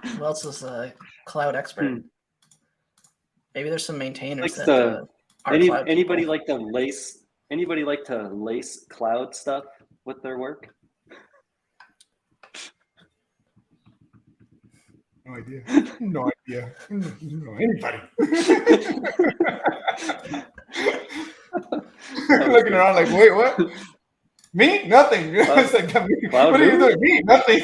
Who else is a cloud expert? Maybe there's some maintainers
Like
that are cloud
anybody
people.
like to lace cloud stuff with their work?
No idea. No idea. No, anybody. Looking around like, wait, what? Me? Nothing. It's like, what are you doing? Me? Nothing.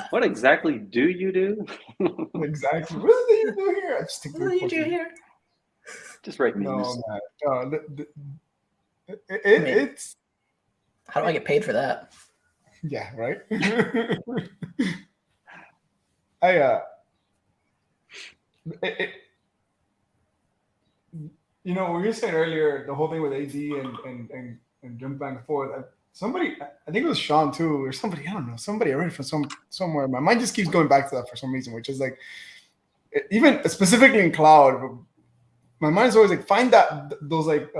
What exactly do you do?
Exactly. What do you do here? I just think
What do you do here?
Just write memes.
No, man. It's.
How do I get paid for that?
Yeah, right. You know, when you were saying earlier, the whole thing with AD and jump back and forth. Somebody, I think it was Sean too, or somebody, I don't know, somebody I read from somewhere. My mind just keeps going back to that for some reason, which is like, even specifically in cloud, my mind's always like, find those like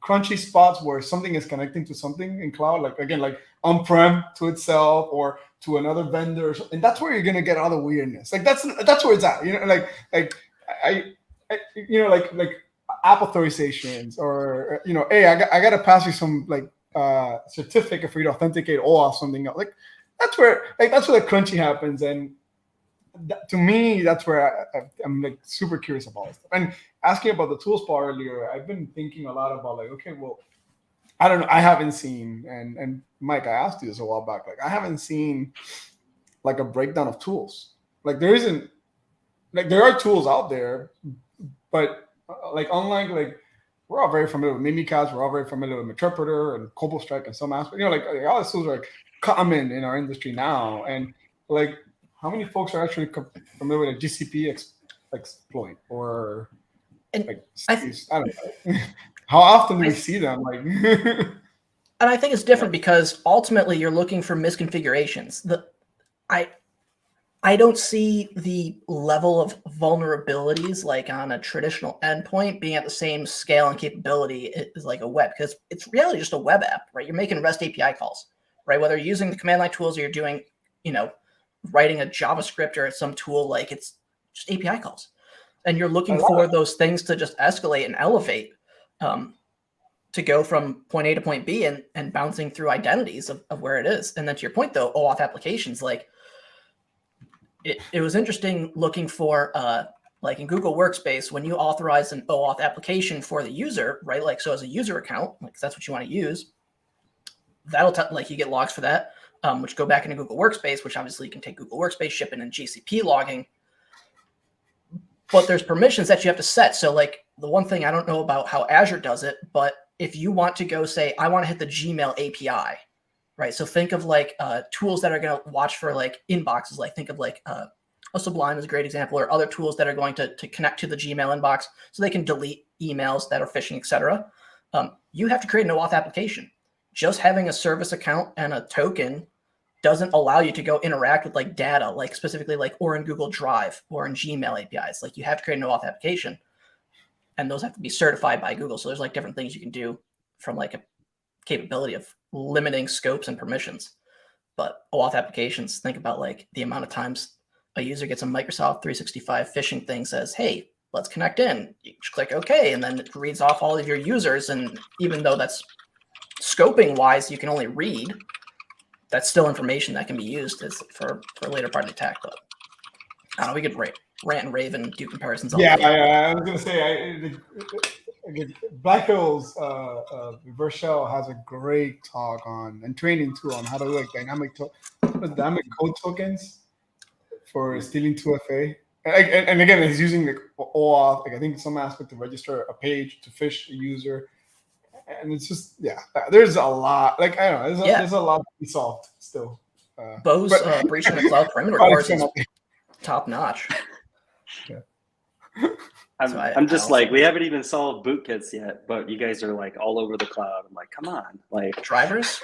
crunchy spots where something is connecting to something in cloud, like again, like on-prem to itself or to another vendor, and that's where you're gonna get all the weirdness. Like that's where it's at, you know, like I you know, like app authorizations, or you know, hey, I gotta pass you some like certificate for you to authenticate OAuth something else. Like that's where the crunchy happens, and to me, that's where I'm like super curious about this stuff. And asking about the tools part earlier, I've been thinking a lot about like, okay, well, I don't know, I haven't seen, and Mike, I asked you this a while back, like I haven't seen like a breakdown of tools. Like there isn't, like there are tools out there, but like unlike like we're all very familiar with Mimikatz, we're all very familiar with Meterpreter and CobbleStrike and some aspect. You know, like all these tools are like common in our industry now, and like how many folks are actually familiar with a GCP exploit or like I don't know. How often do we see them? Like,
and I think it's different because ultimately you're looking for misconfigurations. I don't see the level of vulnerabilities like on a traditional endpoint being at the same scale and capability as like a web, because it's really just a web app, right? You're making REST API calls, right? Whether you're using the command line tools or you're doing, you know, writing a JavaScript or some tool, like it's just API calls. And you're looking for those things to just escalate and elevate to go from point A to point B and bouncing through identities of where it is. And then to your point though, OAuth applications, like it was interesting looking for like in Google Workspace, when you authorize an OAuth application for the user, right? Like, so as a user account, like that's what you want to use, that'll like you get logs for that, which go back into Google Workspace, which obviously you can take Google Workspace, ship it in GCP logging. But there's permissions that you have to set. So like the one thing I don't know about how Azure does it, but if you want to go say, I want to hit the Gmail API, right? So think of like tools that are going to watch for like inboxes. Like think of like a Sublime is a great example, or other tools that are going to connect to the Gmail inbox so they can delete emails that are phishing, etc. You have to create an OAuth application. Just having a service account and a token doesn't allow you to go interact with like data, like specifically like or in Google Drive or in Gmail APIs. Like you have to create an OAuth application, and those have to be certified by Google. So there's like different things you can do from like a capability of limiting scopes and permissions. But OAuth applications, think about like the amount of times a user gets a Microsoft 365 phishing thing, says, hey, let's connect in. You just click OK, and then it reads off all of your users. And even though that's scoping wise, you can only read, that's still information that can be used for a later part of the attack. But I don't know, we could rant and rave and do comparisons all day.
I was going to say, Black Hills Reverse Shell has a great talk on and training too on how to do like dynamic code tokens for stealing 2FA. And again, he's using like OAuth, like I think some aspect to register a page to phish a user. And it's just, there's a lot. Like, I don't know, there's a lot to be solved still.
Bo's breaching the cloud perimeter course is top notch.
Yeah. I'm just like, we haven't even solved bootkits yet, but you guys are like all over the cloud. I'm like, come on. Like
drivers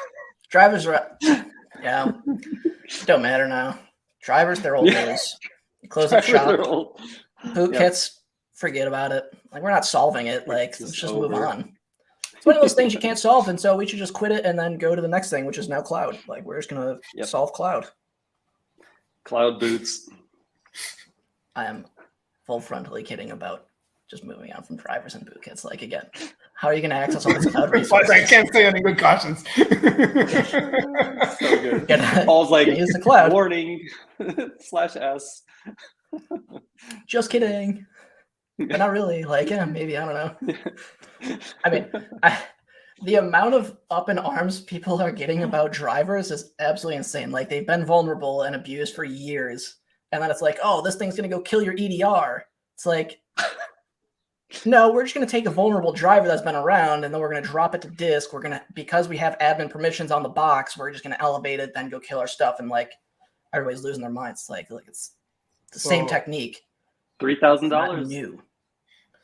are, yeah, don't matter now. Drivers, they're old news. You close up shop. Bootkits, forget about it. Like, we're not solving it. Like, let's just move on. It's one of those things you can't solve, and so we should just quit it and then go to the next thing, which is now cloud. Like, we're just gonna solve cloud.
Cloud boots.
I am full frontally kidding about just moving on from drivers and bootkits. Like, again, how are you going to access all these cloud resources?
I can't say any good cautions.
So good. Paul's like,
use the cloud.
Warning /S.
Just kidding. But not really. Like, yeah, maybe. I don't know. I mean, the amount of up in arms people are getting about drivers is absolutely insane. Like, they've been vulnerable and abused for years. And then it's like, oh, this thing's going to go kill your EDR. It's like, no, we're just going to take a vulnerable driver that's been around, and then we're going to drop it to disk. We're going to, because we have admin permissions on the box, we're just going to elevate it, then go kill our stuff. And like, everybody's losing their minds. Like it's the same technique.
$3,000
new.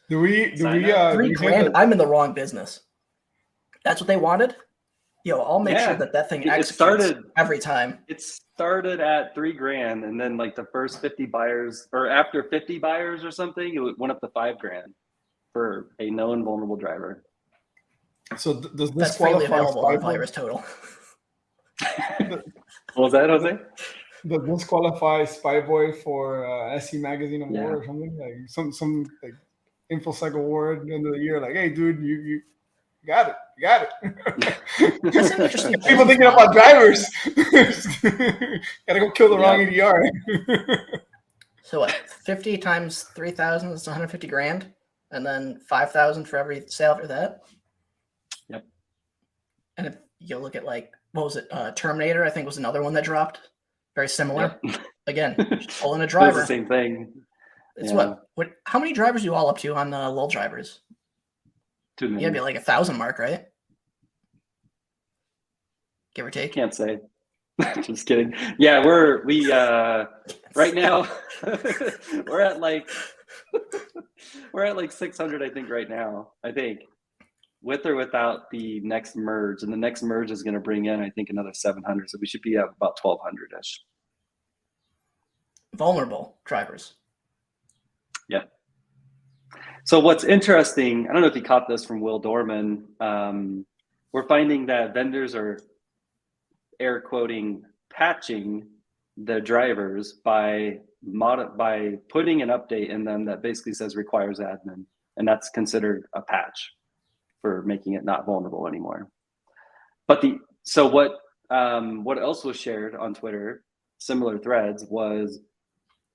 Do we
$3,000? I'm in the wrong business. That's what they wanted. Yo, I'll make sure that thing executes every time.
It started at $3,000, and then like the first 50 buyers, or after 50 buyers or something, it went up to $5,000 for a known vulnerable driver.
So does this
That's freely
qualify
available on Virus Total?
What was that, Jose?
Does this qualify Spyboy for SC Magazine award or something? Like some like InfoSec award end of the year? Like, hey, dude, you got it. You got it.
That's an interesting
People thinking about drivers. Gotta go kill the wrong EDR.
So what? 50 times 3,000 is 150 grand, and then 5,000 for every sale after that.
Yep.
And if you look at like, what was it? Terminator, I think, was another one that dropped. Very similar. Yep. Again, just pull in a driver.
It's the same thing.
It's what? How many drivers are you all up to on the lull drivers?
Too many.
You gotta be like 1,000 mark, right? Give or take.
Can't say. Just kidding. Yeah, we right now we're at like 600, I think, right now. I think with or without the next merge, and the next merge is going to bring in, I think, another 700. So we should be at about 1,200-ish.
Vulnerable drivers.
Yeah. So what's interesting, I don't know if you caught this from Will Dorman, we're finding that vendors are air quoting patching the drivers by putting an update in them that basically says requires admin, and that's considered a patch for making it not vulnerable anymore. But what else was shared on Twitter, similar threads, was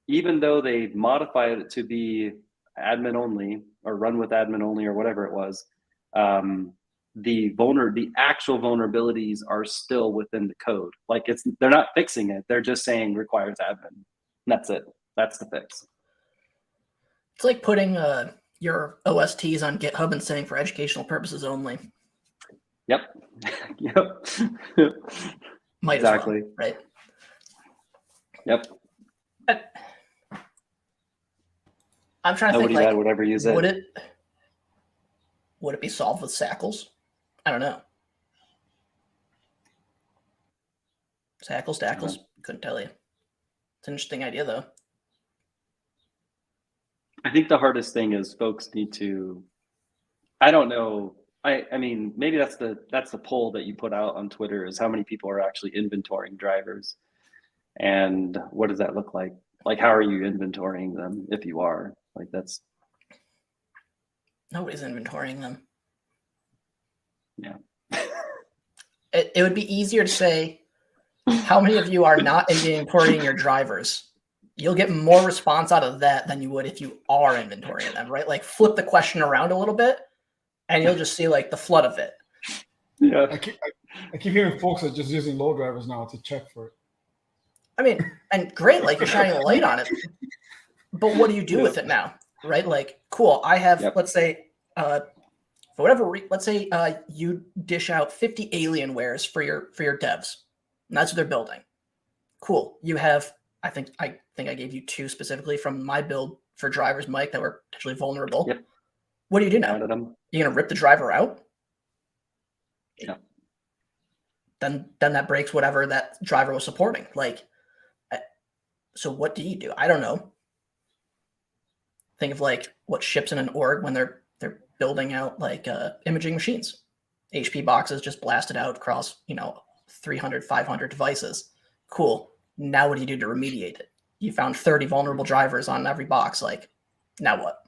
even though they modified it to be admin only or run with admin only or whatever it was, the actual vulnerabilities are still within the code. Like they're not fixing it. They're just saying requires admin. And that's it. That's the fix.
It's like putting your OSTs on GitHub and saying for educational purposes only.
Yep. Yep.
Might
Exactly.
as well, right?
Yep.
I'm trying to
Nobody
think,
bad
like,
would ever use
would
it.
it be solved with SACLs? I don't know. SACLs, couldn't tell you. It's an interesting idea, though.
I think the hardest thing is folks need to, I don't know. I mean, maybe that's the poll that you put out on Twitter, is how many people are actually inventorying drivers, and what does that look like? Like, how are you inventorying them if you are? Like, that's
Nobody's inventorying them.
yeah.
It would be easier to say, how many of you are not inventorying your drivers? You'll get more response out of that than you would if you are inventorying them, right? Like, flip the question around a little bit, and you'll just see like the flood of it.
Yeah.
I keep hearing folks are just using low drivers now to check for it.
I mean, and great, like, you're shining a light on it. But what do you do with it now, right? Like, cool, I have, let's say, for whatever let's say you dish out 50 Alienwares for your devs, and that's what they're building. Cool. You have, I think I gave you 2 specifically from my build for drivers, Mike, that were potentially vulnerable.
Yep.
What do you do now? You're gonna rip the driver out?
Yeah.
Then that breaks whatever that driver was supporting. Like, so what do you do? I don't know. Think of like what ships in an org when they're building out like imaging machines. HP boxes just blasted out across 300, 500 devices. Cool. Now what do you do to remediate it? You found 30 vulnerable drivers on every box. Like, now what?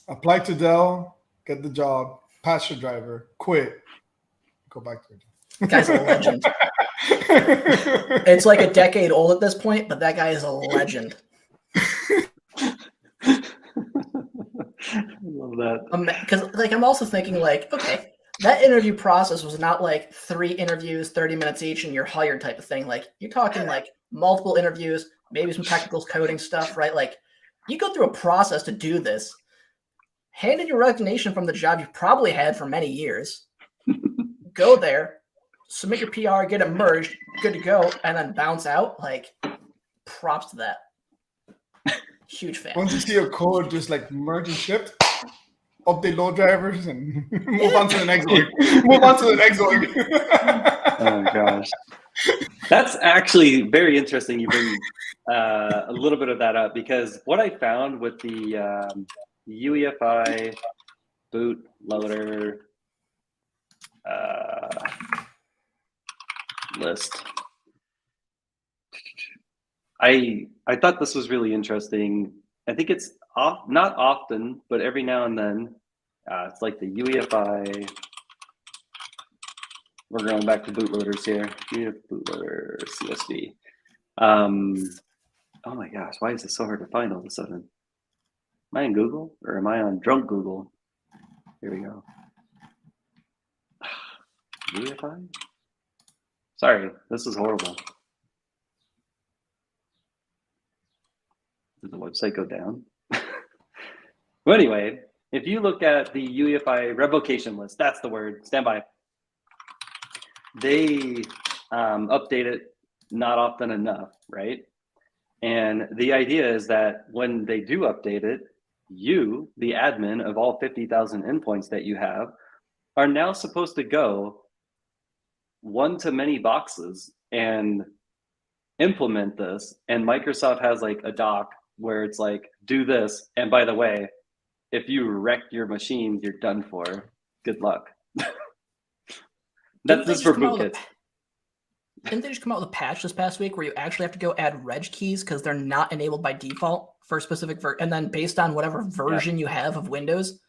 Apply to Dell, get the job, pass your driver, quit, go back to it.
Guy's a legend. It's like a decade old at this point, but that guy is a legend.
I love that.
Because like, I'm also thinking like, okay, that interview process was not like 3 interviews, 30 minutes each, and you're hired type of thing. Like, you're talking like multiple interviews, maybe some technical coding stuff, right? Like, you go through a process to do this. Hand in your resignation from the job you've probably had for many years. Go there, submit your PR, get it merged, good to go, and then bounce out. Like, props to that. Huge fan.
Once you see your code just like merge and shipped, update load drivers and move on to the next org. Move on to the next org.
Oh gosh. That's actually very interesting. You bring a little bit of that up, because what I found with the UEFI bootloader list, I thought this was really interesting. I think it's not often, but every now and then, it's like the UEFI. We're going back to bootloaders here. UEFI bootloader CSV. Oh my gosh, why is this so hard to find all of a sudden? Am I in Google or am I on drunk Google? Here we go. UEFI? Sorry, this is horrible. Did the website go down? Well, anyway, if you look at the UEFI revocation list, that's the word, stand by. They update it not often enough, right? And the idea is that when they do update it, you, the admin of all 50,000 endpoints that you have, are now supposed to go one-to-many boxes and implement this. And Microsoft has like a doc where it's like, do this. And by the way, if you wreck your machine, you're done for. Good luck. That's just for bootkits.
Didn't they just come out with a patch this past week where you actually have to go add reg keys because they're not enabled by default for a specific and then based on whatever version you have of Windows?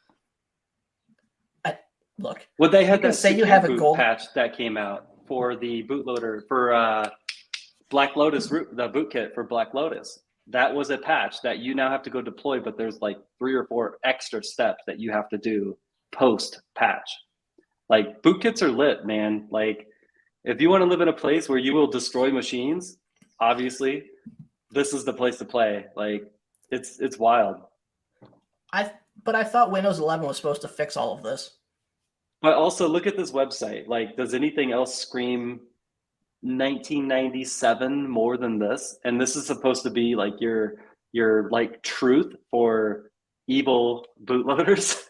Look.
Well, they had that
say you have a gold
patch that came out for the bootloader for Black Lotus, the bootkit for Black Lotus. That was a patch that you now have to go deploy, but there's like 3 or 4 extra steps that you have to do post patch. Like, bootkits are lit, man. Like, if you want to live in a place where you will destroy machines, obviously, this is the place to play. Like, it's wild.
But I thought Windows 11 was supposed to fix all of this.
But also look at this website. Like, does anything else scream 1997 more than this? And this is supposed to be like your like truth for evil bootloaders.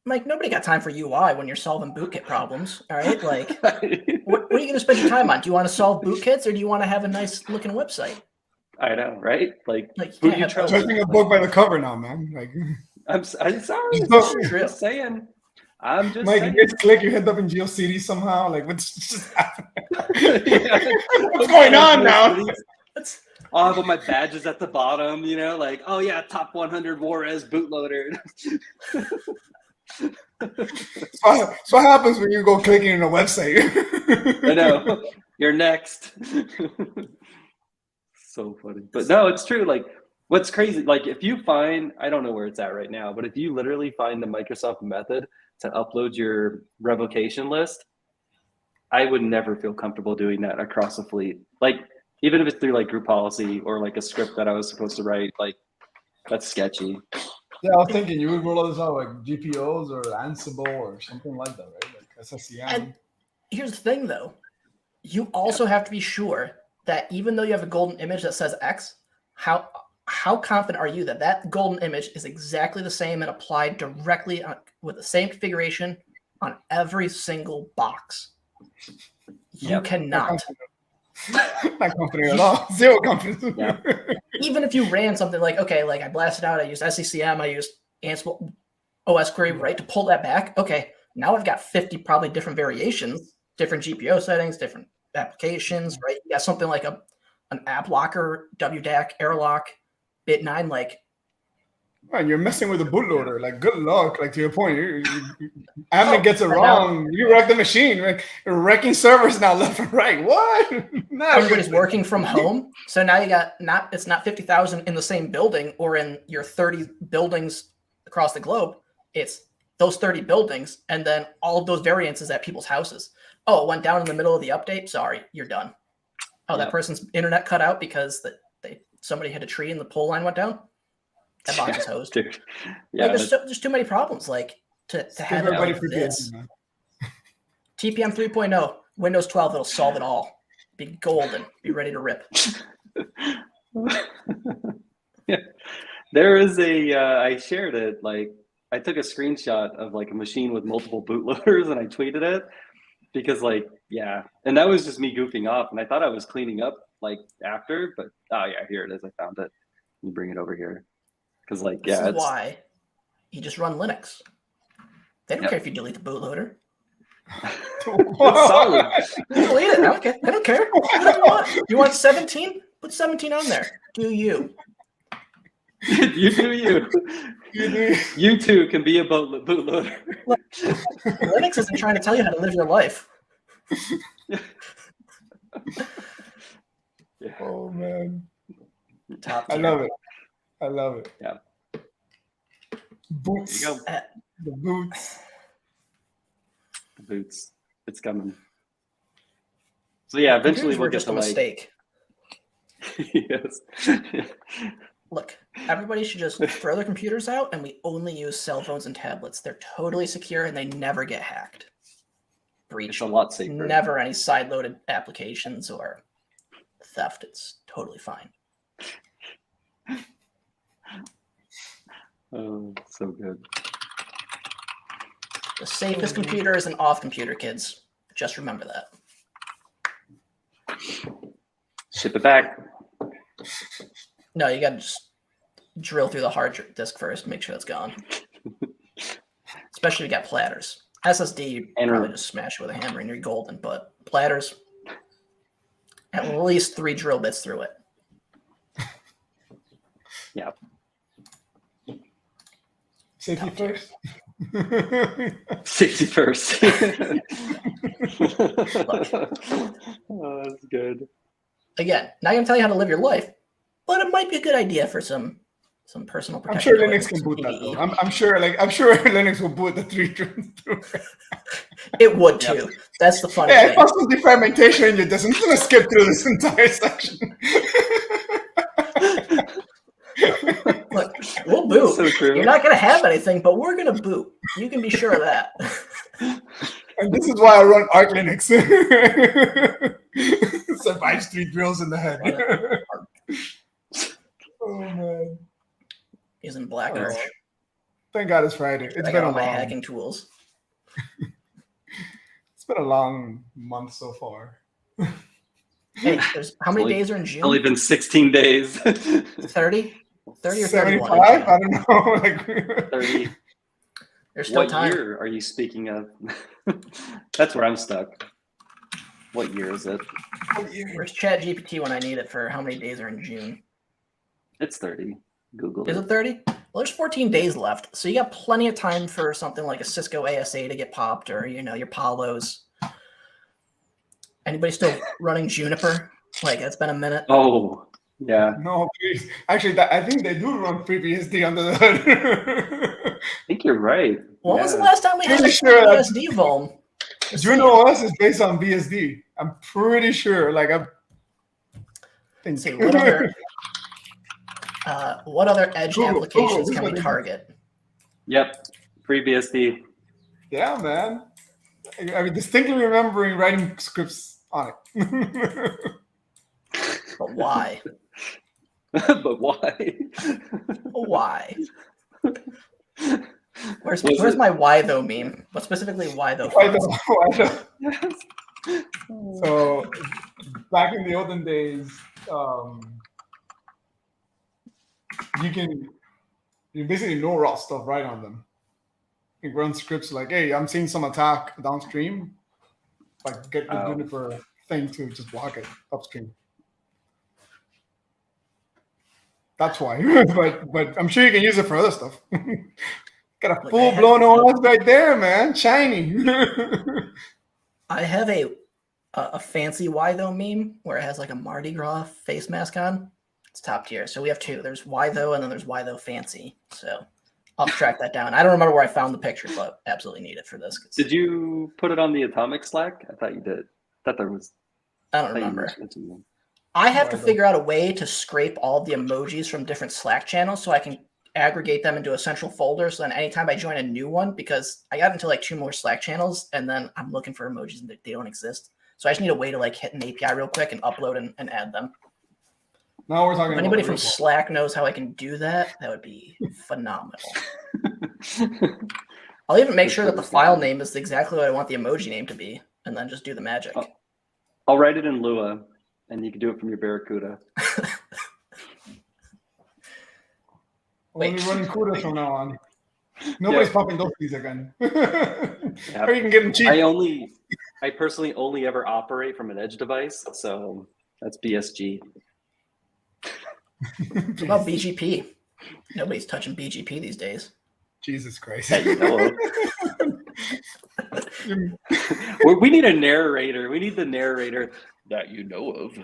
Mike, nobody got time for UI when you're solving bootkit problems. All right, like, what are you going to spend your time on? Do you want to solve bootkits, or do you want to have a nice looking website?
I know, right? Like
you
who do you trust?
Judging a book by the cover now, man. Like,
I'm sorry.
It's
Just saying. I'm just
Mike,
saying.
you get click, you end up in GeoCities somehow. Like, what's just happening?
Yeah.
What's going on now?
Oh, but my badge is at the bottom, you know, like, oh yeah, top 100 Juarez bootloader.
So what happens when you go clicking in a website?
I know. You're next. So funny. But no, it's true. Like, what's crazy, like if you find, I don't know where it's at right now, but if you literally find the Microsoft method to upload your revocation list, I would never feel comfortable doing that across a fleet. Like, even if it's through like group policy or like a script that I was supposed to write, like that's sketchy.
Yeah, I was thinking you would roll this out like GPOs or Ansible or something like that, right? Like SSCM.
And here's the thing, though. You also have to be sure that even though you have a golden image that says X, how confident are you that that golden image is exactly the same and applied directly with the same configuration on every single box? You cannot.
Not confident at all. Zero confidence.
Yeah.
Even if you ran something like, okay, like I blasted out, I used SCCM, I used Ansible OS query, right, to pull that back. Okay, now I've got 50 probably different variations, different GPO settings, different applications, right? You got something like an app locker, WDAC, airlock, bit9, like.
Man, you're messing with a bootloader. Like, good luck. Like, to your point, admin gets it wrong. You wreck the machine. Like, you're wrecking servers now left and right. What?
Everybody's working from home. So now you got it's not 50,000 in the same building or in your 30 buildings across the globe. It's those 30 buildings and then all of those variances at people's houses. Oh, it went down in the middle of the update. Sorry, you're done. Oh, that person's internet cut out because somebody hit a tree and the pole line went down. That box is hosed.
Dude. Yeah,
like, there's too many problems. Like to have everybody for this. TPM 3.0, Windows 12, it'll solve it all. Be golden. Be ready to rip.
Yeah. There is I shared it. Like, I took a screenshot of like a machine with multiple bootloaders and I tweeted it because, like, yeah. And that was just me goofing off. And I thought I was cleaning up like after, but oh yeah, here it is. I found it. Let me bring it over here. Because, like,
this is why you just run Linux. They don't care if you delete the bootloader.
Solid.
Delete it. I don't care. Whatever you want. You want 17? Put 17 on there. Do you?
You do you. You too can be a bootloader.
Linux isn't trying to tell you how to live your life.
Yeah.
Oh, man.
Top
I
tier.
love it. I love it.
Yeah.
Boots.
There you go.
The boots.
The boots. It's coming. So yeah, eventually we'll get
just
to
a mistake.
Yes.
Look, everybody should just throw their computers out and we only use cell phones and tablets. They're totally secure and they never get hacked. Breach.
It's a lot safer.
Never any side-loaded applications or theft. It's totally fine.
Oh, so good.
The safest computer is an off computer, kids. Just remember that.
Ship it back.
No, you gotta just drill through the hard disk first, make sure it's gone. Especially if you got platters. SSD, you probably just smash it with a hammer and you're golden, but platters, at least 3 drill bits through it.
Yeah.
Safety first.
Safety first. Oh, that's good.
Again, not gonna tell you how to live your life, but it might be a good idea for some personal
I'm
protection.
sure Linux can boot that though. I'm sure Linux will boot the 3 drill through.
It would too. That's the funny
Yeah,
thing.
if I some defragmentation in your disk, I'm just gonna skip through this entire section.
Look, We'll boot.
So true.
You're not going to have anything, but we're going to boot. You can be sure of that.
And this is why I run Arc Linux. Survives 3 drills in the head. Oh man.
Using Black Arch.
Thank God it's Friday. It's
I
been
got
a
all my
long.
hacking tools.
It's been a long month so far.
Hey, how many days are in
It's only
June?
been 16 days.
30? 30 or
75?
31?
I don't know. Like
30.
There's still
What
time.
year are you speaking of? That's where I'm stuck. What year is it?
Where's ChatGPT when I need it for how many days are in June?
It's 30. Google
Is
it.
it 30? Well, there's 14 days left. So you got plenty of time for something like a Cisco ASA to get popped or, your Palos. Anybody still running Juniper? Like, it's been a minute.
Oh, yeah.
No, please. Actually, I think they do run FreeBSD under the hood.
I think you're right.
When was the
Yeah.
last time we had a
Pretty sure that-
BSD vuln? Just
Juno
saying.
OS is based on BSD. I'm pretty sure. Like I think.
Let's see, what other edge
Google,
applications
Google,
can we
this is-
target?
Yep. FreeBSD.
Yeah, man. I mean, distinctly remembering writing scripts on it.
But why?
But why?
Why?
Was
Where's
it-
my why though meme? But specifically why though?
Why
fans?
the- why the- So back in the olden days, you basically know raw stuff right on them. You can run scripts like, hey, I'm seeing some attack downstream. Like get the Juniper thing to just block it upstream. That's why. but I'm sure you can use it for other stuff. Got a
Like,
full blown OS right there, man. Shiny.
I have a fancy why though meme where it has like a Mardi Gras face mask on. It's top tier. So we have two. There's why though, and then there's why though fancy. So I'll track that down. I don't remember where I found the picture, but absolutely need it for this.
Did you put it on the Atomic Slack? I thought you did. I thought there was.
I don't
I thought you
remember.
mentioned it to me.
I have to
Why though?
figure out a way to scrape all of the emojis from different Slack channels so I can aggregate them into a central folder. So then anytime I join a new one, because I got into like 2 more Slack channels and then I'm looking for emojis and they don't exist. So I just need a way to like hit an API real quick and upload and add them.
Now we're talking
If
about
anybody from
real
Slack knows how I can do that, that would be phenomenal. I'll even make sure that the file name is exactly what I want the emoji name to be, and then just do the magic.
Oh. I'll write it in Lua, and you can do it from your Barracuda.
Only running CUDA from now on. Nobody's popping those keys again.
Yeah.
Or you can get them cheap.
I personally only ever operate from an edge device, so that's BSG.
What about BGP? Nobody's touching BGP these days.
Jesus Christ.
That you know of. We need a narrator. We need the narrator that you know of.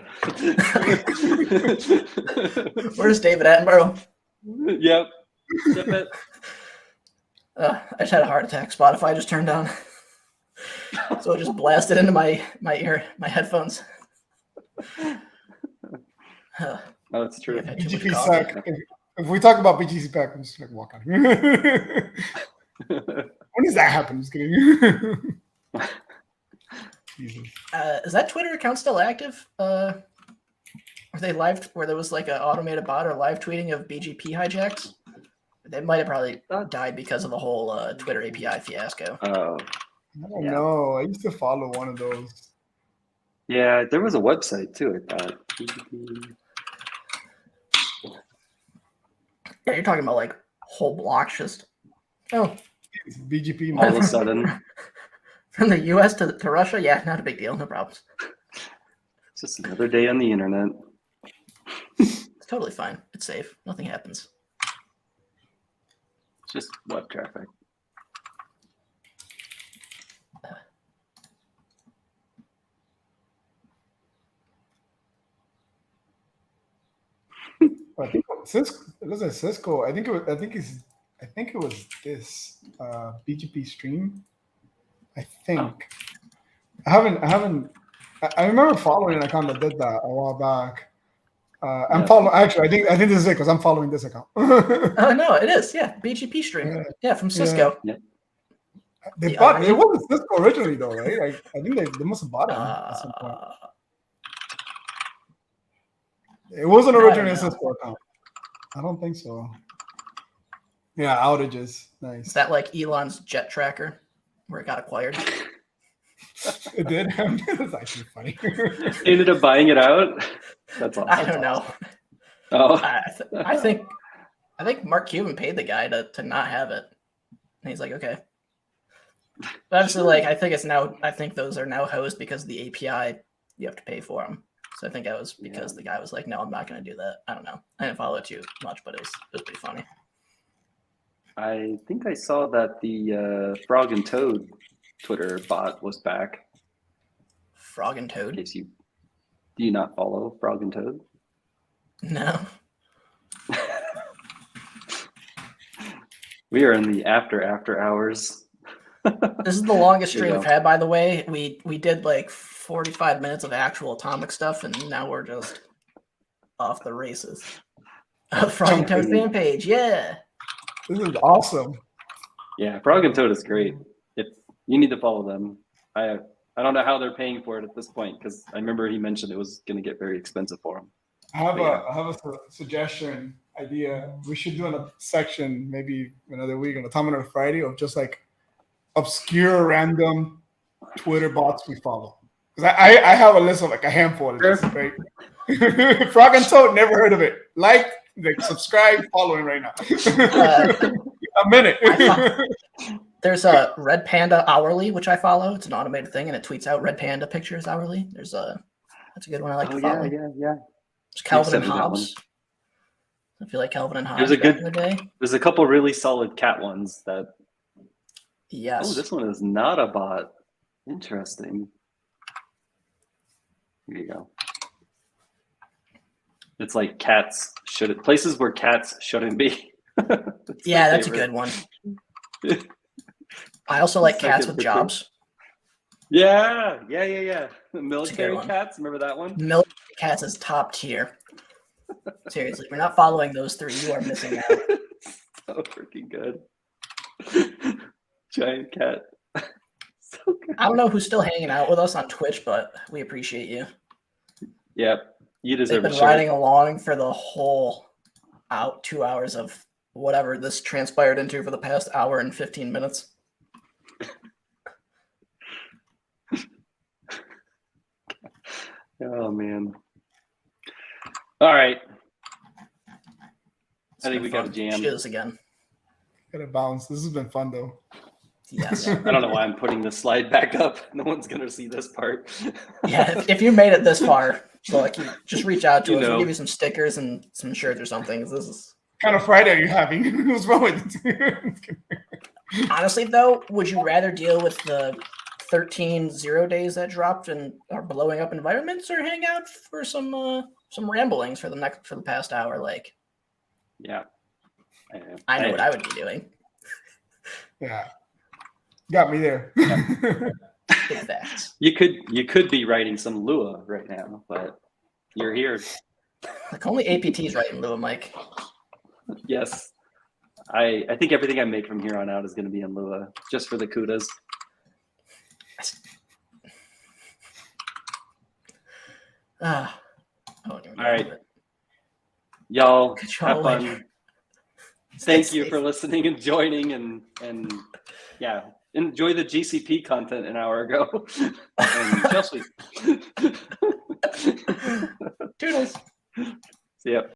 Where's David Attenborough?
Yep.
I just had a heart attack. Spotify just turned on. So it just blasted into my headphones.
Oh, that's true.
I've had too much
BGP
coffee.
SAC. If we talk about BGP SAC, I'm just like walk out. When does that happen? I'm just kidding. Jesus.
Is that Twitter account still active? Were they live? Where there was like an automated bot or live tweeting of BGP hijacks? They might have probably died because of the whole Twitter API fiasco.
Oh,
I don't know. I used to follow one of those.
yeah. There was a website too. I thought.
Yeah, you're talking about like whole blocks just
It's BGP.
All of a sudden,
from the US to Russia. Yeah, not a big deal. No problems.
it's just another day on the internet.
It's totally fine. It's safe. Nothing happens.
It's just web traffic.
I think Cisco. It was a Cisco. I think it was. I think it was this BGP stream. I think. I haven't. I remember following an account that did that a while back, I'm following. Actually, I think this is it because I'm following this account.
Oh no, it is. Yeah, BGP stream. Yeah, from Cisco.
Yeah.
They
The
bought
irony-
it. Wasn't Cisco originally though, right? I think they must have bought it at some point. It wasn't
I don't
originally a
know.
Cisco account. I don't think so. Yeah, outages.
Is
Nice.
that like Elon's jet tracker where it got acquired?
It did. That's actually funny.
They ended up buying it out. That's awesome.
I don't know.
Oh,
I think Mark Cuban paid the guy to not have it. And he's like, okay. But obviously, like I think those are now hosted because of the API. You have to pay for them. So I think that was because the guy was like, no, I'm not going to do that. I don't know. I didn't follow it too much, but it was pretty funny.
I think I saw that the Frog and Toad Twitter bot was back.
Frog and
In
Toad?
case do you not follow Frog and Toad?
No.
We are in the after hours.
This is the longest
There you
stream we've
go.
had, by the way. We did like 45 minutes of actual atomic stuff, and now we're just off the races. Frog and Toad fan page, yeah.
This is awesome.
Yeah, Frog and Toad is great. If you need to follow them, I don't know how they're paying for it at this point because I remember he mentioned it was going to get very expensive for him.
I have a suggestion idea. We should do a section maybe another week on Atomic on a Friday of just like obscure random Twitter bots we follow. Because I have a list of like a handful of this, right? Frog and Toad, never heard of it. Like, subscribe, following right now. A minute.
There's a Red Panda Hourly, which I follow. It's an automated thing, and it tweets out Red Panda pictures hourly. That's a good one I like to follow.
Yeah.
There's Calvin and
sent me that
Hobbes. I feel like Calvin and Hobbes
There's
back in the day.
There's a couple really solid cat ones that.
Yes.
Oh, this one is not a bot. Interesting. Here you go. It's like places where cats shouldn't be.
Yeah, that's a good one. I also like cats with
picture.
jobs.
Yeah. The military
one.
cats, remember that one?
Military cats is top tier. Seriously, if you're not following those three, you are missing out.
So freaking good. Giant cat. So good.
I don't know who's still hanging out with us on Twitch, but we appreciate you.
Yep. You
They've
deserve a
been
share.
riding along for the whole 2 hours of whatever this transpired into for the past hour and 15 minutes.
Oh man. All right.
It's
I think
been
we got a
fun.
jam.
Should do this again.
Gotta bounce. This has been fun though.
Yes.
I don't know why I'm putting the slide back up. No one's gonna see this part.
Yeah, if you made it this far, so like, just reach out to
You
us.
know.
We'll give you some stickers and some shirts or something. This is
What kind of Friday are you having? What's wrong with it?
honestly though, would you rather deal with the 13 0 days that dropped and are blowing up environments, or hang out for some ramblings for the past hour? Like,
Yeah.
I know what I would be doing.
Yeah. Got me there.
Big facts.
You could be writing some Lua right now, but you're here.
Like only APTs writing Lua, Mike.
Yes. I think everything I make from here on out is gonna be in Lua, just for the kudas.
All
All right. Y'all
Catch
have
y'all
fun.
later.
Thank you for listening and joining and yeah, enjoy the GCP content an hour ago. And ShellSweep.
Toodles.
See ya.